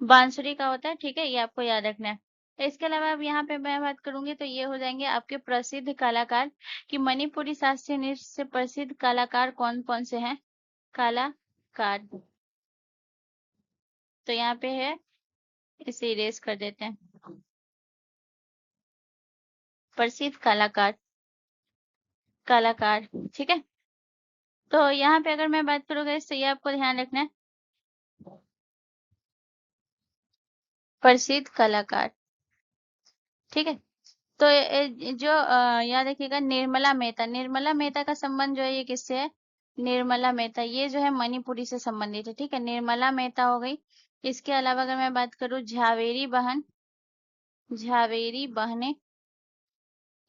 बांसुरी का होता है, ठीक है, ये आपको याद रखना है। इसके अलावा अब यहाँ पे मैं बात करूंगी तो ये हो जाएंगे आपके प्रसिद्ध कलाकार कि मणिपुरी शास्त्रीय नृत्य से प्रसिद्ध कलाकार कौन कौन से हैं? कलाकार, तो यहाँ पे है, इसे इरेज कर देते हैं, प्रसिद्ध कलाकार, कलाकार, ठीक है। तो यहाँ पे अगर मैं बात करूँ तो ये आपको ध्यान रखना है प्रसिद्ध कलाकार। ठीक है। तो जो याद रखिएगा निर्मला मेहता, निर्मला मेहता का संबंध जो है ये किससे है? निर्मला मेहता ये जो है मणिपुरी से संबंधित है। ठीक है, निर्मला मेहता हो गई। इसके अलावा अगर मैं बात करूं झावेरी बहन, झावेरी बहने,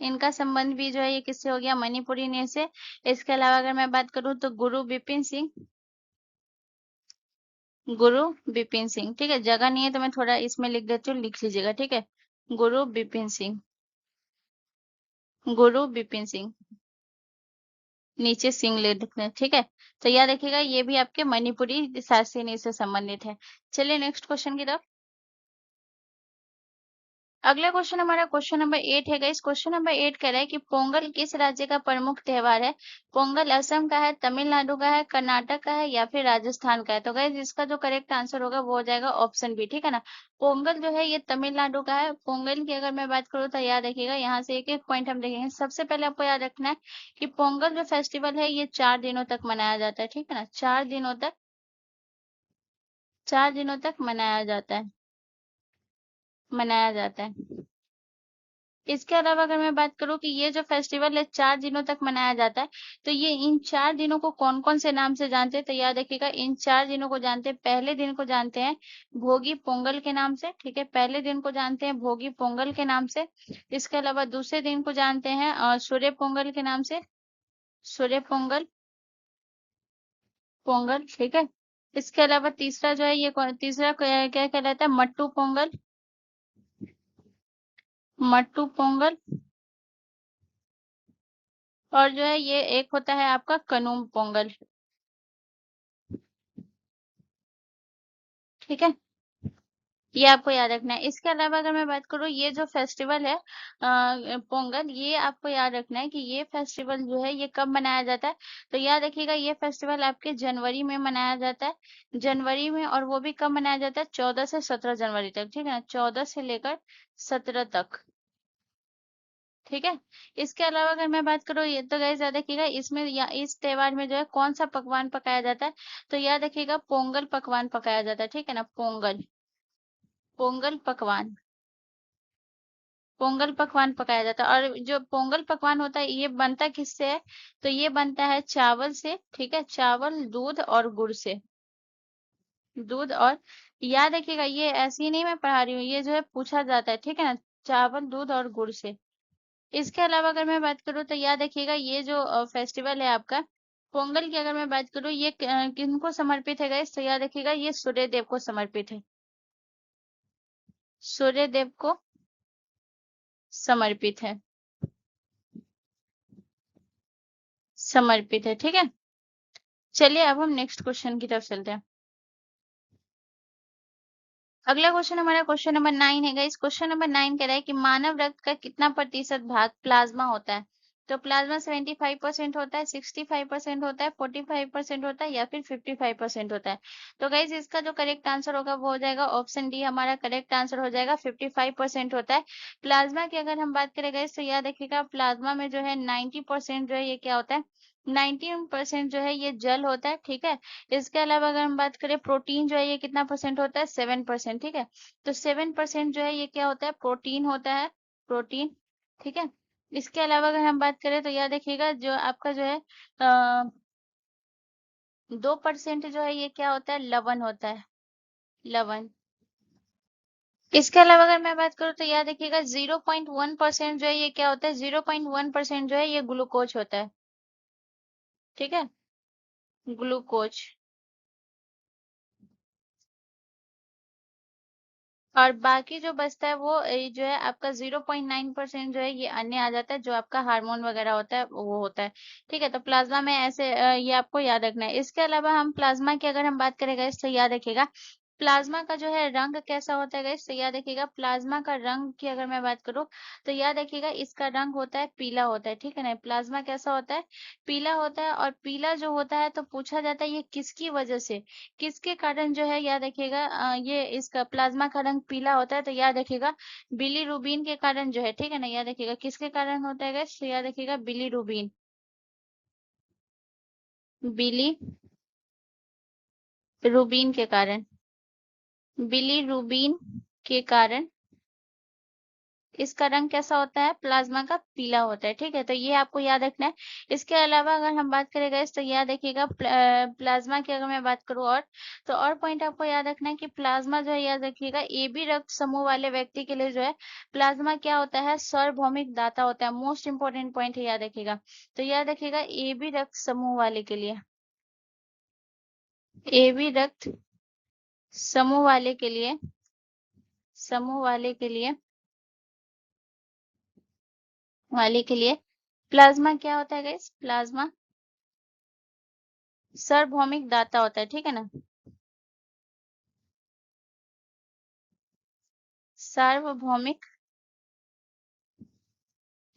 इनका संबंध भी जो है ये किससे हो गया? मणिपुरी ने से। इसके अलावा अगर मैं बात करूं तो गुरु बिपिन सिंह, गुरु बिपिन सिंह। ठीक है, जगह नहीं है तो मैं थोड़ा इसमें लिख देती हूँ, लिख लीजिएगा। ठीक है, गुरु बिपिन सिंह, गुरु बिपिन सिंह, नीचे सिंह ले लिखना है। ठीक है, तो याद रखिएगा ये भी आपके मणिपुरी शासनीय से संबंधित है। चलिए नेक्स्ट क्वेश्चन की तरफ। अगला क्वेश्चन हमारा क्वेश्चन नंबर 8 है गाइस। क्वेश्चन नंबर 8 कह रहा है कि पोंगल किस राज्य का प्रमुख त्योहार है? पोंगल असम का है, तमिलनाडु का है, कर्नाटक का है या फिर राजस्थान का है? तो गाइस इसका जो करेक्ट आंसर होगा वो हो जाएगा ऑप्शन बी। ठीक है ना, पोंगल जो है ये तमिलनाडु का है। पोंगल की अगर मैं बात करूँ तो याद रखिएगा यहाँ से एक एक पॉइंट हम देखेंगे। सबसे पहले आपको याद रखना है कि पोंगल जो फेस्टिवल है ये 4 दिनों तक मनाया जाता है। ठीक है ना, 4 दिनों तक, 4 दिनों तक मनाया जाता है, मनाया जाता है। इसके अलावा अगर मैं बात करूँ कि ये जो फेस्टिवल है 4 दिनों तक मनाया जाता है, तो ये इन 4 दिनों को कौन कौन से नाम से जानते हैं? तो याद रखिएगा इन 4 दिनों को जानते हैं। पहले दिन को जानते हैं भोगी पोंगल के नाम से। ठीक है, पहले दिन को जानते हैं भोगी पोंगल के नाम से। इसके अलावा दूसरे दिन को जानते हैं सूर्य पोंगल के नाम से, सूर्य पोंगल, पोंगल। ठीक है, इसके अलावा तीसरा जो है ये तीसरा क्या कहलाता है? मट्टू पोंगल, मट्टू पोंगल। और जो है ये एक होता है आपका कनूम पोंगल। ठीक है, ये आपको याद रखना है। इसके अलावा अगर मैं बात करूँ ये जो फेस्टिवल है पोंगल, ये आपको याद रखना है कि ये फेस्टिवल जो है ये कब मनाया जाता है? तो याद रखिएगा ये फेस्टिवल आपके जनवरी में मनाया जाता है, जनवरी में। और वो भी कब मनाया जाता है? 14 से 17 जनवरी तक। ठीक है ना, 14 से लेकर 17 तक। ठीक है, इसके अलावा अगर मैं बात करूँ ये तो गाइस याद रखिएगा इसमें या इस त्योहार में जो है कौन सा पकवान पकाया जाता है? तो याद रखिएगा पोंगल पकवान पकाया जाता है। ठीक है ना, पोंगल, पोंगल पकवान, पोंगल पकवान पकाया जाता है। और जो पोंगल पकवान होता है ये बनता किससे है? तो ये बनता है चावल से। ठीक है, चावल, दूध और गुड़ से, दूध और, याद रखिएगा ये ऐसे ही नहीं मैं पढ़ा रही हूँ, ये जो है पूछा जाता है। ठीक है ना, चावल, दूध और गुड़ से। इसके अलावा अगर मैं बात करूँ तो याद रखिएगा ये जो फेस्टिवल है आपका पोंगल की, अगर मैं बात करूँ ये किनको समर्पित है गाइस? तो याद रखिएगा ये सूर्य देव को समर्पित है, सूर्य देव को समर्पित है, समर्पित है। ठीक है, चलिए अब हम नेक्स्ट क्वेश्चन की तरफ चलते हैं। अगला क्वेश्चन हमारा क्वेश्चन नंबर 9 है गाइस। क्वेश्चन नंबर 9 कह रहा है कि मानव रक्त का कितना प्रतिशत भाग प्लाज्मा होता है? तो प्लाज्मा 75% होता है, 65% होता है, 45% होता है या फिर 55% होता है? तो गाइज इसका जो करेक्ट आंसर होगा वो हो जाएगा ऑप्शन डी, हमारा करेक्ट आंसर हो जाएगा 55% होता है। प्लाज्मा की अगर हम बात करें गाइज तो याद रखिएगा प्लाज्मा में जो है 90% जो है ये क्या होता है? 91% जो है ये जल होता है। ठीक है, इसके अलावा अगर हम बात करें प्रोटीन जो है ये कितना परसेंट होता है? 7%। ठीक है, तो 7% जो है ये क्या होता है? प्रोटीन होता है, प्रोटीन। ठीक है, इसके अलावा अगर हम बात करें तो याद रखिएगा जो आपका जो है 2% जो है ये क्या होता है? लवण होता है, लवण। इसके अलावा अगर मैं बात करूँ तो याद रखिएगा 0.1% जो है ये क्या होता है? 0.1% जो है ये ग्लूकोज होता है। ठीक है, ग्लूकोज। और बाकी जो बचता है वो जो है आपका 0.9% जो है ये अन्य आ जाता है, जो आपका हार्मोन वगैरह होता है वो होता है। ठीक है, तो प्लाज्मा में ऐसे ये आपको याद रखना है। इसके अलावा हम प्लाज्मा की अगर हम बात करें गाइस तो याद रखिएगा प्लाज्मा का जो है रंग कैसा होता है गाइस? तो याद रखिएगा प्लाज्मा का रंग की अगर मैं बात करूँ तो याद रखिएगा इसका रंग होता है पीला होता है। ठीक है ना, प्लाज्मा कैसा होता है? पीला होता है। और पीला जो होता है तो पूछा जाता है ये किसकी वजह से, किसके कारण जो है? याद रखिएगा ये इसका प्लाज्मा का रंग पीला होता है। तो याद रखिएगा बिलीरुबिन के कारण जो है। ठीक है ना, याद रखिएगा किसके कारण होता है गाइस? तो याद रखिएगा बिलीरुबिन, बिली रूबिन के कारण, बिलीरुबिन के कारण इसका रंग कैसा होता है, प्लाज्मा का पीला होता है। ठीक है, तो ये आपको याद रखना है। इसके अलावा अगर हम बात करें गाइस तो याद रखिएगा प्लाज्मा की अगर मैं बात करूँ और पॉइंट आपको याद रखना है कि प्लाज्मा जो है, याद रखिएगा ए बी रक्त समूह वाले व्यक्ति के लिए जो है प्लाज्मा क्या होता है, सार्वभौमिक दाता होता है। मोस्ट इंपोर्टेंट पॉइंट है, याद रखिएगा। तो याद रखिएगा ए बी रक्त समूह वाले के लिए, ए बी रक्त समूह वाले के लिए, समूह वाले के लिए प्लाज्मा क्या होता है गाइस, प्लाज्मा सार्वभौमिक दाता होता है। ठीक है ना, सार्वभौमिक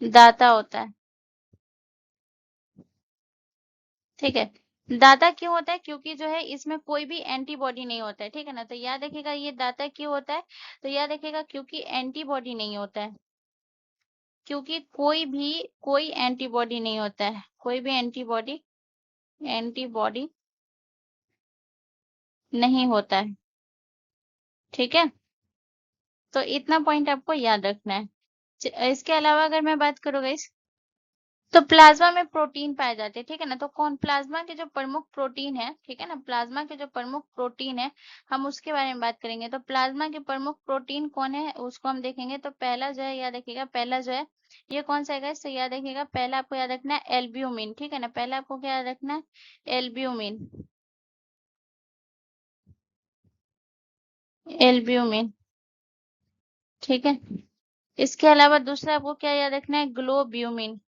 दाता होता है। ठीक है, दाता क्यों होता है, क्योंकि जो है इसमें कोई भी एंटीबॉडी नहीं होता है। ठीक है ना, तो याद रखिएगा ये दाता क्यों होता है, तो याद रखिएगा क्योंकि एंटीबॉडी नहीं होता है, क्योंकि कोई एंटीबॉडी नहीं होता है, कोई भी एंटीबॉडी एंटीबॉडी नहीं होता है। ठीक है, तो इतना पॉइंट आपको याद रखना है। इसके अलावा अगर मैं बात करूँ गाइस, तो प्लाज्मा में प्रोटीन पाए जाते हैं। ठीक है ना, तो कौन प्लाज्मा के जो प्रमुख प्रोटीन है, ठीक है ना, प्लाज्मा के जो प्रमुख प्रोटीन है हम उसके बारे में बात करेंगे। तो प्लाज्मा के प्रमुख प्रोटीन कौन है उसको हम देखेंगे। तो पहला जो है, याद रखिएगा, पहला जो है ये कौन सा है, तो याद रखिएगा पहला आपको याद रखना है एल्ब्यूमिन। ठीक है ना, पहला आपको क्या याद रखना है, एल्ब्यूमिन, एल्ब्यूमिन। ठीक है, इसके अलावा दूसरा आपको क्या याद रखना है, ग्लोब्यूमिन,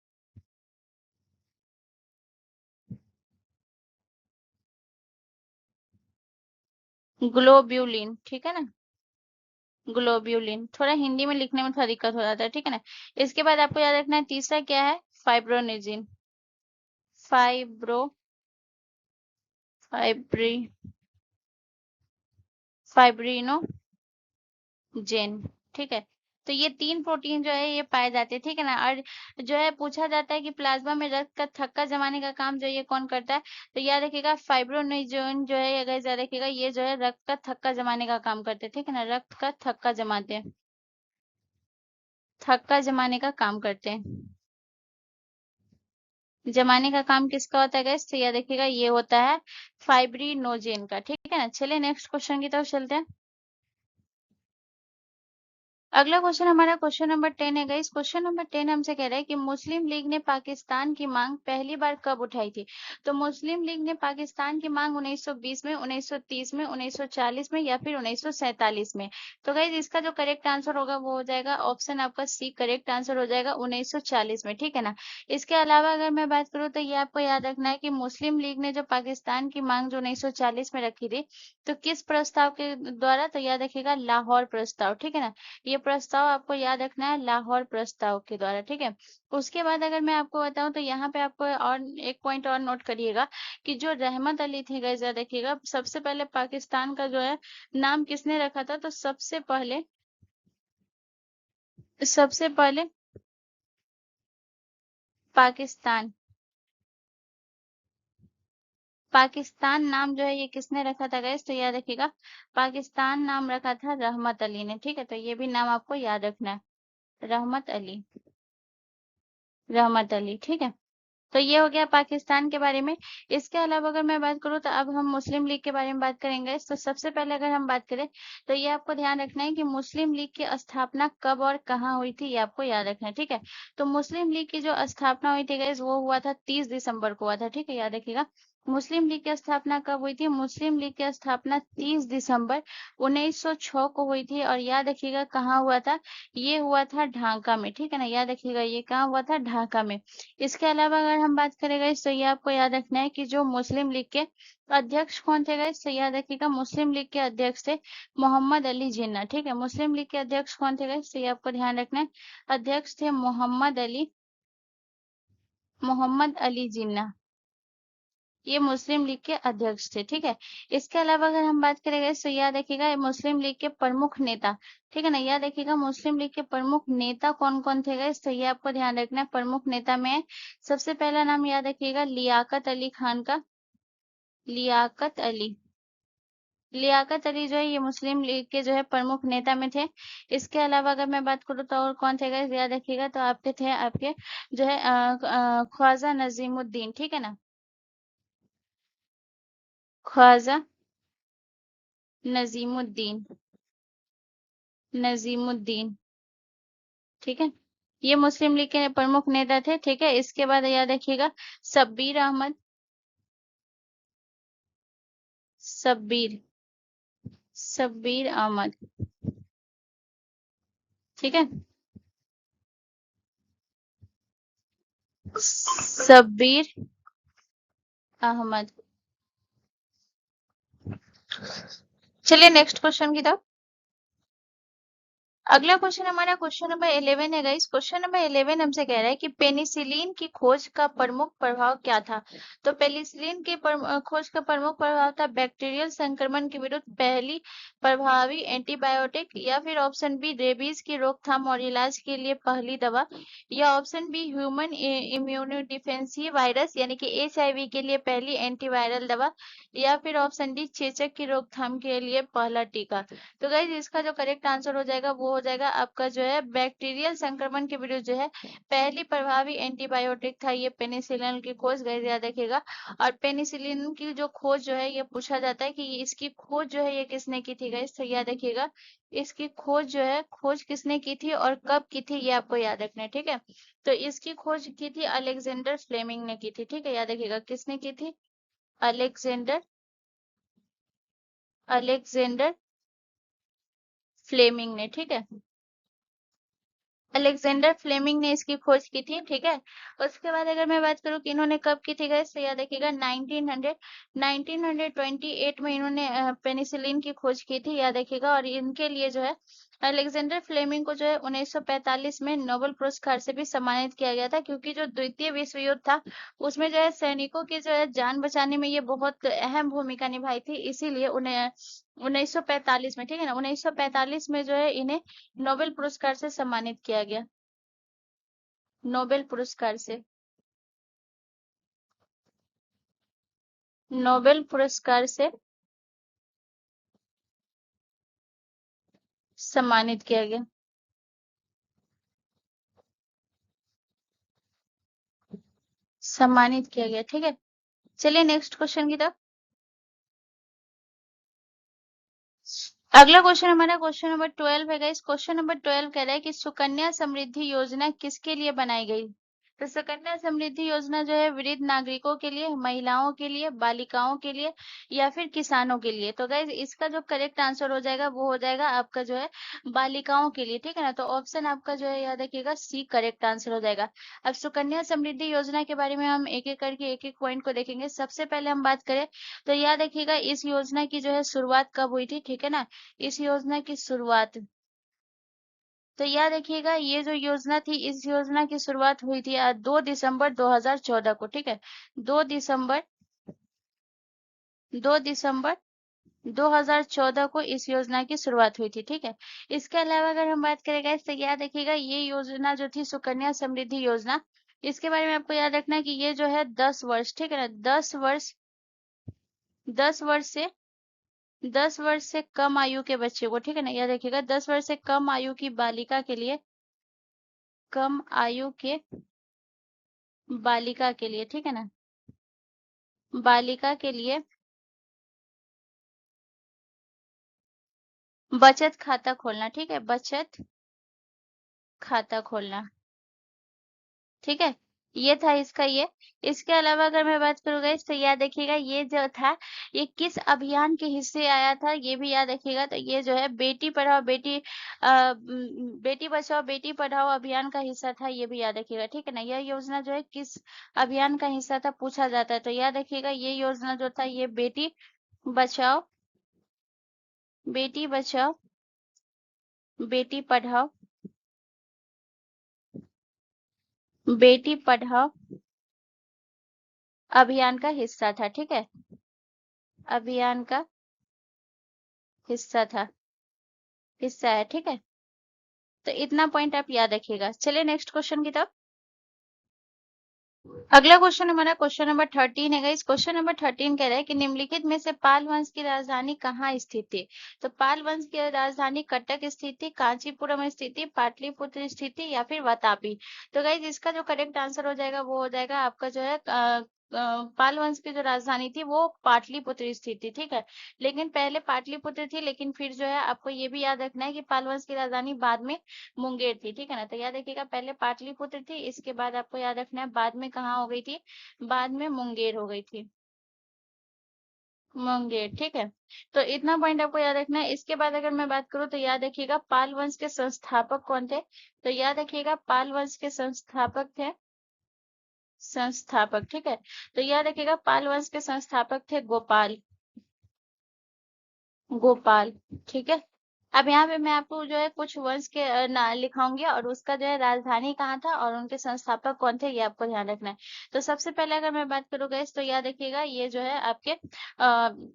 ग्लोब्यूलिन। ठीक है ना, ग्लोब्यूलिन। थोड़ा हिंदी में लिखने में थोड़ा दिक्कत हो जाता है। ठीक है ना, इसके बाद आपको याद रखना है तीसरा क्या है, फाइब्रोनिजिन, फाइब्रो फाइब्री फाइब्रिनोजेन। ठीक है, तो ये तीन प्रोटीन जो है ये पाए जाते हैं। ठीक है ना, और जो है पूछा जाता है कि प्लाज्मा में रक्त का थक्का जमाने का काम जो है ये कौन करता है, तो याद रखिएगा फाइब्रोनिजोन जो है, अगर याद रखिएगा ये जो है रक्त का थक्का जमाने का काम करते हैं। ठीक है ना, रक्त का थक्का जमाते हैं, थक्का जमाने का काम करते हैं। जमाने का काम किसका होता है गाइस, तो याद रखिएगा ये होता है फाइब्रिनोजेन का। ठीक है ना, चलिए नेक्स्ट क्वेश्चन की तरफ चलते हैं। अगला क्वेश्चन हमारा क्वेश्चन नंबर 10 है गाइस। क्वेश्चन नंबर 10 हमसे कह रहा है कि मुस्लिम लीग ने पाकिस्तान की मांग पहली बार कब उठाई थी। तो मुस्लिम लीग ने पाकिस्तान की मांग 1920 में, 1930 में, 1940 में या फिर 1947 में। तो गाइस इसका जो करेक्ट आंसर होगा वो हो जाएगा ऑप्शन आपका सी, करेक्ट आंसर हो जाएगा 1940 में। ठीक है ना, इसके अलावा अगर मैं बात करूँ तो ये आपको याद रखना है कि मुस्लिम लीग ने जो पाकिस्तान की मांग जो 1940 में रखी थी, तो किस प्रस्ताव के द्वारा, तो याद रखिएगा लाहौर प्रस्ताव। ठीक है ना, ये प्रस्ताव आपको याद रखना है लाहौर प्रस्ताव के द्वारा। ठीक है, उसके बाद अगर मैं आपको बताऊं तो यहाँ पे आपको और एक पॉइंट और नोट करिएगा कि जो रहमत अली थे गाइस, याद रखिएगा सबसे पहले पाकिस्तान का जो है नाम किसने रखा था, तो सबसे पहले पाकिस्तान, पाकिस्तान नाम जो है ये किसने रखा था गाइस, तो याद रखिएगा पाकिस्तान नाम रखा था रहमत अली ने। ठीक है, तो ये भी नाम आपको याद रखना है, रहमत अली, रहमत अली। ठीक है, तो ये हो गया पाकिस्तान के बारे में। इसके अलावा अगर मैं बात करूँ तो अब हम मुस्लिम लीग के बारे में बात करेंगे। तो सबसे पहले अगर हम बात करें तो ये आपको ध्यान रखना है कि मुस्लिम लीग की स्थापना कब और कहाँ हुई थी, ये आपको याद रखना है। ठीक है, तो मुस्लिम लीग की जो स्थापना हुई थी गाइस वो हुआ था 30 दिसंबर को हुआ था। ठीक है, याद रखिएगा मुस्लिम लीग की स्थापना कब हुई थी, मुस्लिम लीग की स्थापना 30 दिसंबर 1906 को हुई थी। और याद रखिएगा कहाँ हुआ था, ये हुआ था ढाका में। ठीक है ना, याद रखिएगा ये कहाँ हुआ था, ढाका में। इसके अलावा अगर हम बात करें गाइस तो ये आपको याद रखना है कि जो मुस्लिम लीग के अध्यक्ष कौन थे गाइस, तो याद रखिएगा मुस्लिम लीग के अध्यक्ष थे मोहम्मद अली जिन्ना। ठीक है, मुस्लिम लीग के अध्यक्ष कौन थे गाइस, तो ये आपको ध्यान रखना है, अध्यक्ष थे मोहम्मद अली जिन्ना, ये मुस्लिम लीग के अध्यक्ष थे। ठीक है, इसके अलावा अगर हम बात करें गाइस तो याद रखिएगा ये मुस्लिम लीग के प्रमुख नेता, ठीक है ना, याद रखिएगा मुस्लिम लीग के प्रमुख नेता कौन कौन थे गाइस, तो ये आपको ध्यान रखना है। प्रमुख नेता में सबसे पहला नाम याद रखिएगा लियाकत अली खान का, लियाकत अली, लियाकत अली जो है ये मुस्लिम लीग के जो है प्रमुख नेता में थे। इसके अलावा अगर मैं बात करूँ तो और कौन थे गाइस, याद रखिएगा, तो आपके थे आपके जो है ख्वाजा नजीमुद्दीन, ठीक है ना, ख्वाजा नजीमुद्दीन, नजीमुद्दीन, ठीक है। ये मुस्लिम लीग के प्रमुख नेता थे, ठीक है। इसके बाद याद रखिएगा शब्बीर अहमद, शब्बीर, शब्बीर अहमद, ठीक है। शब्बीर अहमद। चलिए नेक्स्ट क्वेश्चन की तरफ। अगला क्वेश्चन हमारा क्वेश्चन नंबर 11 है गाइस। क्वेश्चन नंबर 11 हमसे कह रहा है कि पेनिसिलिन की खोज का प्रमुख प्रभाव क्या था। तो पेनिसिलिन की खोज का प्रमुख प्रभाव था बैक्टीरियल संक्रमण के विरुद्ध पहली प्रभावी एंटीबायोटिक, या फिर ऑप्शन बी रेबीज की रोकथाम और इलाज के लिए पहली दवा, या ऑप्शन बी ह्यूमन इम्यूनोडिफेंसी वायरस यानी कि HIV के लिए पहली एंटीवायरल दवा, या फिर ऑप्शन डी चेचक की रोकथाम के लिए पहला टीका। तो गाइज इसका जो करेक्ट आंसर हो जाएगा वो हो जाएगा आपका जो है बैक्टीरियल संक्रमण के विरुद्ध जो है पहली प्रभावी एंटीबायोटिक था ये पेनिसिलिन की खोज, गाइज याद रखिएगा। और पेनिसिलिन की जो खोज जो है ये पूछा जाता है कि इसकी खोज जो है ये किसने की थी गाइज, तो याद रखिएगा इसकी खोज जो है खोज किसने की थी और कब की थी ये आपको याद रखना है, ठीक है। तो इसकी खोज की थी अलेक्जेंडर फ्लेमिंग ने की थी, ठीक है। याद रखिएगा किसने की थी, अलेक्जेंडर, अलेक्जेंडर फ्लेमिंग ने, ठीक है। अलेक्जेंडर फ्लेमिंग ने इसकी खोज की थी, ठीक है। उसके बाद अगर मैं बात करूं कि इन्होंने कब की थी गाइस, तो याद रखिएगा 1928 में इन्होंने पेनिसिलिन की खोज की थी, याद रखिएगा। और इनके लिए जो है अलेक्जेंडर फ्लेमिंग को जो है 1945 में नोबेल पुरस्कार से भी सम्मानित किया गया था, क्योंकि जो द्वितीय विश्व युद्ध था उसमें जो है सैनिकों की जो है जान बचाने में ये बहुत अहम भूमिका निभाई थी, इसीलिए उन्हें 1945 में, ठीक है ना, 1945 में जो है इन्हें नोबेल पुरस्कार से सम्मानित किया गया, नोबेल पुरस्कार से, नोबेल पुरस्कार से सम्मानित किया गया, सम्मानित किया गया, ठीक है। चलिए नेक्स्ट क्वेश्चन की तरफ। अगला क्वेश्चन हमारा क्वेश्चन नंबर 12 है गाइस। क्वेश्चन नंबर 12 कह रहा है कि सुकन्या समृद्धि योजना किसके लिए बनाई गई। तो सुकन्या समृद्धि योजना जो है वृद्ध नागरिकों के लिए, महिलाओं के लिए, बालिकाओं के लिए, या फिर किसानों के लिए। तो गाइस इसका जो करेक्ट आंसर हो जाएगा वो हो जाएगा आपका जो है बालिकाओं के लिए, ठीक है ना। तो ऑप्शन आपका जो है याद रखिएगा सी करेक्ट आंसर हो जाएगा। अब सुकन्या समृद्धि योजना के बारे में हम एक एक करके एक एक पॉइंट को देखेंगे। सबसे पहले हम बात करें तो याद रखिएगा इस योजना की जो है शुरुआत कब हुई थी, ठीक है ना। इस योजना की शुरुआत, तो याद रखिएगा ये जो योजना थी इस योजना की शुरुआत हुई थी 2 दिसंबर 2014 को, ठीक है। 2 दिसंबर, 2 दिसंबर 2014 को इस योजना की शुरुआत हुई थी, ठीक है। इसके अलावा अगर हम बात करें guys, तो याद रखिएगा ये योजना जो थी सुकन्या समृद्धि योजना, इसके बारे में आपको याद रखना है कि ये जो है 10 वर्ष, ठीक है ना, 10 वर्ष, 10 वर्ष से 10 वर्ष से कम आयु के बच्चे को, ठीक है ना, याद रखिएगा 10 वर्ष से कम आयु की बालिका के लिए, कम आयु के बालिका के लिए, ठीक है ना, बालिका के लिए बचत खाता खोलना, ठीक है, बचत खाता खोलना, ठीक है। ये था इसका ये। इसके अलावा अगर मैं बात करूँ गाइस तो याद रखिएगा ये जो था ये किस अभियान के हिस्से आया था ये भी याद रखिएगा। तो ये जो है बेटी पढ़ाओ बेटी बचाओ बेटी पढ़ाओ अभियान का हिस्सा था, ये भी याद रखिएगा, ठीक है ना। यह योजना जो है किस अभियान का हिस्सा था पूछा जाता है, तो याद रखिएगा ये योजना जो था ये बचाओ बेटी बचाओ बेटी पढ़ाओ बेटी पढ़ाओ अभियान का हिस्सा था, ठीक है, अभियान का हिस्सा था, हिस्सा है, ठीक है। तो इतना पॉइंट आप याद रखिएगा। चलिए नेक्स्ट क्वेश्चन की तरफ। अगला क्वेश्चन हमारा क्वेश्चन नंबर 13 है गाइस। क्वेश्चन नंबर 13 कह रहा है कि निम्नलिखित में से पाल वंश की राजधानी कहाँ स्थित थी। तो पाल वंश की राजधानी कटक स्थित थी, कांचीपुरम स्थित थी, पाटलिपुत्र स्थित थी या फिर वातापी। तो गाइस इसका जो करेक्ट आंसर हो जाएगा वो हो जाएगा आपका जो है पाल वंश की जो राजधानी थी वो पाटलिपुत्र स्थित थी। ठीक है, लेकिन पहले पाटलिपुत्र थी, लेकिन फिर जो है आपको ये भी याद रखना है कि पाल वंश की राजधानी बाद में मुंगेर थी। ठीक है ना, तो याद रखिएगा पहले पाटलिपुत्र थी, इसके बाद आपको याद रखना है बाद में कहाँ हो गई थी, बाद में मुंगेर हो गई थी, मुंगेर। ठीक है, तो इतना पॉइंट आपको याद रखना है। इसके बाद अगर मैं बात करूँ तो याद रखिएगा पाल वंश के संस्थापक कौन थे। तो याद रखिएगा पाल वंश के संस्थापक थे, संस्थापक। ठीक है, तो याद रखिएगा पाल वंश के संस्थापक थे गोपाल, गोपाल। ठीक है, अब यहाँ पे मैं आपको जो है कुछ वंश के लिखाऊंगी और उसका जो है राजधानी कहाँ था और उनके संस्थापक कौन थे, ये आपको ध्यान रखना है। तो सबसे पहले अगर मैं बात करूँ गैस तो याद रखिएगा ये जो है आपके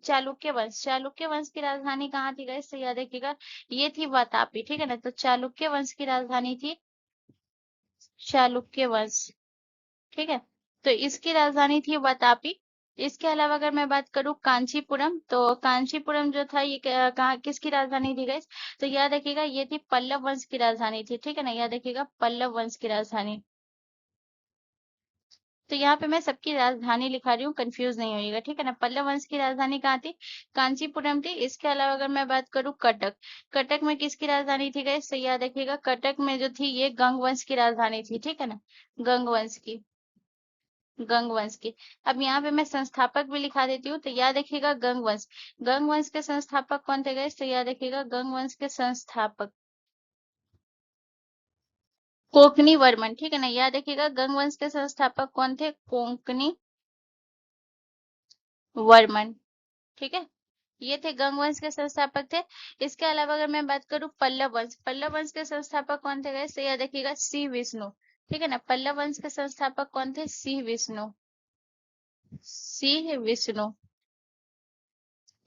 चालुक्य वंश, चालुक्य वंश की राजधानी कहाँ थी गैस, तो याद रखिएगा ये थी वातापी। ठीक है ना, तो चालुक्य वंश की राजधानी थी चालुक्य वंश। ठीक है, तो इसकी राजधानी थी वातापी। इसके अलावा अगर मैं बात करूं कांचीपुरम, तो कांचीपुरम जो था ये कहाँ किसकी राजधानी थी गाइस, तो याद रखिएगा ये थी पल्लव वंश की राजधानी थी। ठीक है ना, याद रखिएगा पल्लव वंश की राजधानी। तो यहाँ पे मैं सबकी राजधानी लिखा रही हूँ, कंफ्यूज नहीं होइएगा। ठीक है ना, पल्लव वंश की राजधानी कहाँ थी, कांचीपुरम थी। इसके अलावा अगर मैं बात करूँ कटक, कटक में किसकी राजधानी थी गाइस, तो याद रखिएगा कटक में जो थी ये गंग वंश की राजधानी थी। ठीक है ना, गंग वंश की, गंग वंश की। अब यहाँ पे मैं संस्थापक भी लिखा देती हूँ, तो याद रखिएगा गंग वंश, गंग वंश के संस्थापक कौन थे गाइस, तो याद रखिएगा गंग वंश के संस्थापक कोंकणी वर्मन। ठीक है ना, याद रखिएगा गंग वंश के संस्थापक कौन थे, कोंकणी वर्मन। ठीक है, ये थे गंग वंश के संस्थापक थे। इसके अलावा अगर मैं बात करूँ पल्लव वंश, पल्लव वंश के संस्थापक कौन थे गाइस, तो याद रखिएगा सी विष्णु। ठीक है ना, पल्लव वंश के संस्थापक कौन थे, सी विष्णु, सी विष्णु।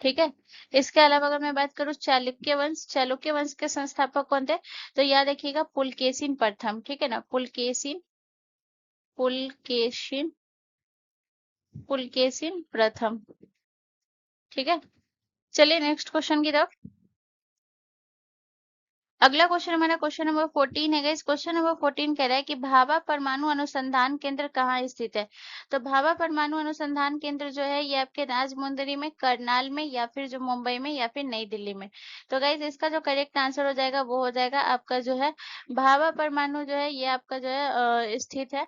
ठीक है, इसके अलावा अगर मैं बात करूं चालुक्य वंश, चालुक्य वंश के संस्थापक कौन थे, तो याद रखिएगा पुलकेशिन प्रथम। ठीक है ना, पुलकेशिन, पुलकेशिन, पुलकेशिन प्रथम। ठीक है, चलिए नेक्स्ट क्वेश्चन की तरफ। अगला क्वेश्चन हमारा क्वेश्चन नंबर 14 है गाइस। क्वेश्चन नंबर 14 कह रहा है कि भाभा परमाणु अनुसंधान केंद्र कहाँ स्थित है। तो भाभा परमाणु अनुसंधान केंद्र जो है ये आपके राजमुंदरी में, करनाल में या फिर जो मुंबई में या फिर नई दिल्ली में। तो गाइस इसका जो करेक्ट आंसर हो जाएगा वो हो जाएगा आपका जो है भाभा परमाणु जो है ये आपका जो है स्थित है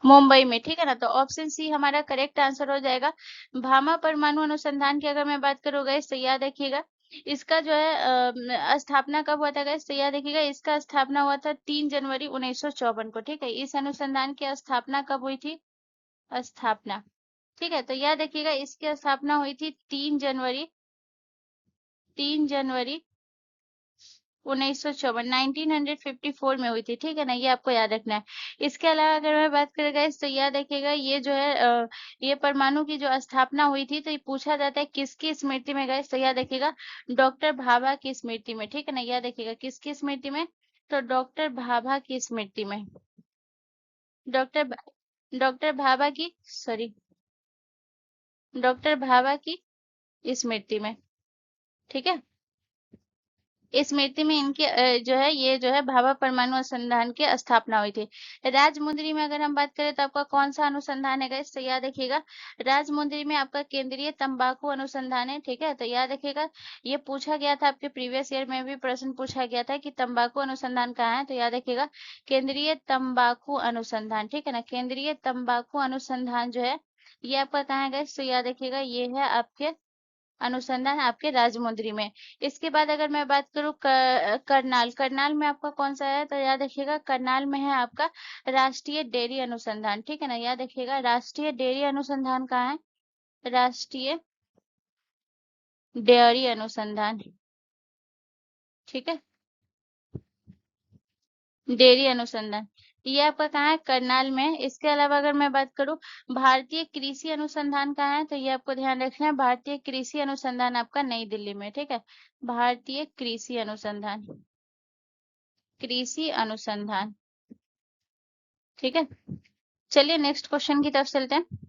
मुंबई में। ठीक है ना, तो ऑप्शन सी हमारा करेक्ट आंसर हो जाएगा। भाभा परमाणु अनुसंधान की अगर मैं बात करूँ गाइस तो याद रखिएगा इसका जो है स्थापना कब हुआ था गाइस, तो याद रखिएगा इसका स्थापना हुआ था 3 जनवरी 1954 को। ठीक है, इस अनुसंधान की स्थापना कब हुई थी, स्थापना। ठीक है, तो याद रखिएगा इसकी स्थापना हुई थी 3 जनवरी, 3 जनवरी 1954, 1954 में हुई थी। ठीक है ना, ये आपको याद रखना है। इसके अलावा अगर मैं बात करें गाइस तो याद रखिएगा ये जो है ये परमाणु की जो स्थापना हुई थी, तो ये पूछा जाता है किसकी स्मृति में गाइस, तो याद रखिएगा डॉक्टर भाभा की स्मृति में। ठीक है ना, याद रखिएगा किसकी स्मृति में, तो डॉक्टर भाभा की स्मृति में, डॉक्टर डॉक्टर भाभा की, सॉरी, डॉक्टर भाभा की स्मृति में। ठीक है, स्मृति में इनके जो है ये जो है भाभा परमाणु अनुसंधान की स्थापना हुई थी। राजमुंदरी में अगर हम बात करें तो आपका कौन सा अनुसंधान है गाइस, तो याद रखिएगा राजमुंदरी में आपका केंद्रीय तंबाकू अनुसंधान है। ठीक है, तो याद रखिएगा ये पूछा गया था आपके प्रीवियस ईयर में भी प्रश्न पूछा गया था कि तंबाकू अनुसंधान कहाँ है, तो याद रखिएगा केंद्रीय तंबाकू अनुसंधान। ठीक है ना, केंद्रीय तंबाकू अनुसंधान जो है ये आपका कहाँ है गाइस, तो याद रखिएगा ये है आपके अनुसंधान आपके राजमुंदरी में। इसके बाद अगर मैं बात करूँ करनाल, करनाल में आपका कौन सा है, तो याद रखिएगा करनाल में है आपका राष्ट्रीय डेयरी अनुसंधान। ठीक है ना, याद रखिएगा राष्ट्रीय डेयरी अनुसंधान कहाँ है, राष्ट्रीय डेयरी अनुसंधान। ठीक है, डेयरी अनुसंधान ये आपका कहाँ है, करनाल में है। इसके अलावा अगर मैं बात करूँ भारतीय कृषि अनुसंधान कहाँ है, तो ये आपको ध्यान रखना है भारतीय कृषि अनुसंधान आपका नई दिल्ली में। ठीक है, भारतीय कृषि अनुसंधान, कृषि अनुसंधान। ठीक है, चलिए नेक्स्ट क्वेश्चन की तरफ चलते हैं।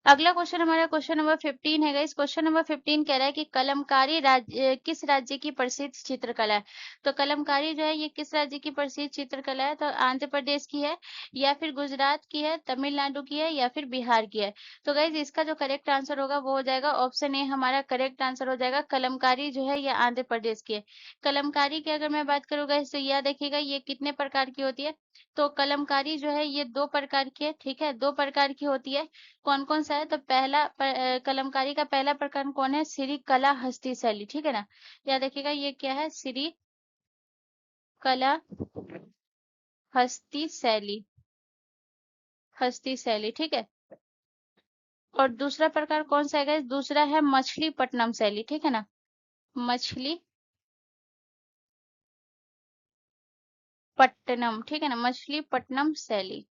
अगला क्वेश्चन हमारा क्वेश्चन नंबर 15 है गाइस। क्वेश्चन नंबर 15 कह रहा है कि कलमकारी किस राज्य की प्रसिद्ध चित्रकला है। तो कलमकारी जो है ये किस राज्य की प्रसिद्ध चित्रकला है, तो आंध्र प्रदेश की है, या फिर गुजरात की है, तमिलनाडु की है, या फिर बिहार की है। तो गाइस इसका जो करेक्ट आंसर होगा वो हो जाएगा ऑप्शन ए, हमारा करेक्ट आंसर हो जाएगा। कलमकारी जो है ये आंध्र प्रदेश की है। कलमकारी की अगर मैं बात करूँ गाइस, तो यह देखिएगा ये कितने प्रकार की होती है। तो कलमकारी जो है ये 2 प्रकार की है, ठीक है, 2 प्रकार की होती है। कौन कौन सा है, तो कलमकारी का पहला प्रकार कौन है, श्री कला हस्ती शैली, ठीक है ना। या देखिएगा ये क्या है, श्री कला हस्ती शैली, हस्ती शैली, ठीक है। और दूसरा प्रकार कौन सा है, दूसरा है मछलीपट्टनम शैली, ठीक है ना, मछली पट्टनम, ठीक है ना, मछलीपट्टनम शैली।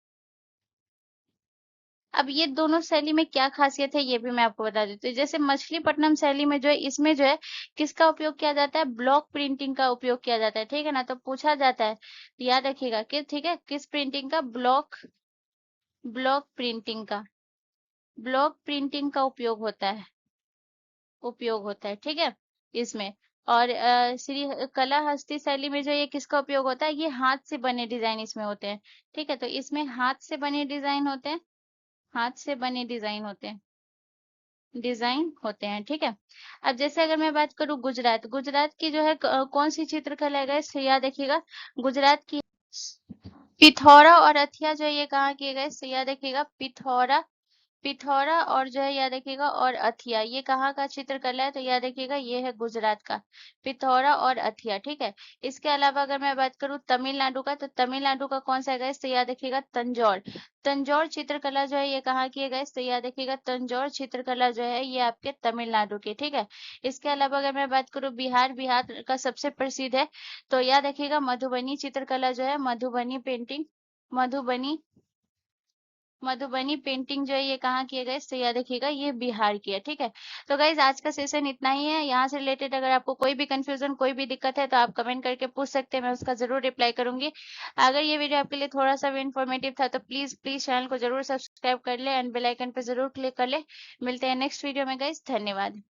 अब ये दोनों शैली में क्या खासियत है ये भी मैं आपको बता देती हूँ। जैसे मछलीपट्टनम शैली में जो है, इसमें जो है किसका उपयोग किया जाता है, ब्लॉक प्रिंटिंग का उपयोग किया जाता है, ठीक है ना। तो पूछा जाता है, तो याद रखिएगा कि ठीक है, किस प्रिंटिंग का, ब्लॉक ब्लॉक प्रिंटिंग का, ब्लॉक प्रिंटिंग का उपयोग होता है, ठीक है, इसमें। और श्री कला हस्ती शैली में जो ये किसका उपयोग होता है, ये हाथ से बने डिजाइन इसमें होते हैं, ठीक है। तो इसमें हाथ से बने डिजाइन होते हैं, हाथ से बने डिजाइन होते हैं, ठीक है। अब जैसे अगर मैं बात करूं गुजरात, गुजरात की जो है कौन सी चित्रकला है guys? तो याद देखिएगा गुजरात की पिथौरा और अथिया जो है ये कहाँ किए गए, तो याद देखिएगा पिथौरा, पिथौरा और जो है याद रखिएगा और अथिया, ये कहाँ का चित्रकला है, तो याद रखिएगा ये है गुजरात का, पिथौरा और अथिया, ठीक है। इसके अलावा अगर मैं बात करूँ तमिलनाडु का, तो तमिलनाडु का कौन सा है guys? तो याद रखिएगा तंजौर, तंजौर चित्रकला जो है ये कहाँ की है guys? तो याद रखिएगा तंजौर चित्रकला जो है ये आपके तमिलनाडु की, ठीक है। इसके अलावा अगर मैं बात करूँ बिहार, बिहार का सबसे प्रसिद्ध है, तो याद रखिएगा मधुबनी चित्रकला जो है, मधुबनी पेंटिंग, मधुबनी मधुबनी पेंटिंग जो है ये कहाँ किए गए, तो याद रखिएगा ये बिहार की है, ठीक है। तो गाइज आज का सेशन इतना ही है। यहाँ से रिलेटेड अगर आपको कोई भी कंफ्यूजन, कोई भी दिक्कत है तो आप कमेंट करके पूछ सकते हैं, मैं उसका जरूर रिप्लाई करूंगी। अगर ये वीडियो आपके लिए थोड़ा सा भी इन्फॉर्मेटिव था तो प्लीज प्लीज चैनल को जरूर सब्सक्राइब कर ले एंड बेल आइकन पे जरूर क्लिक कर ले। मिलते हैं नेक्स्ट वीडियो में गाइज, धन्यवाद।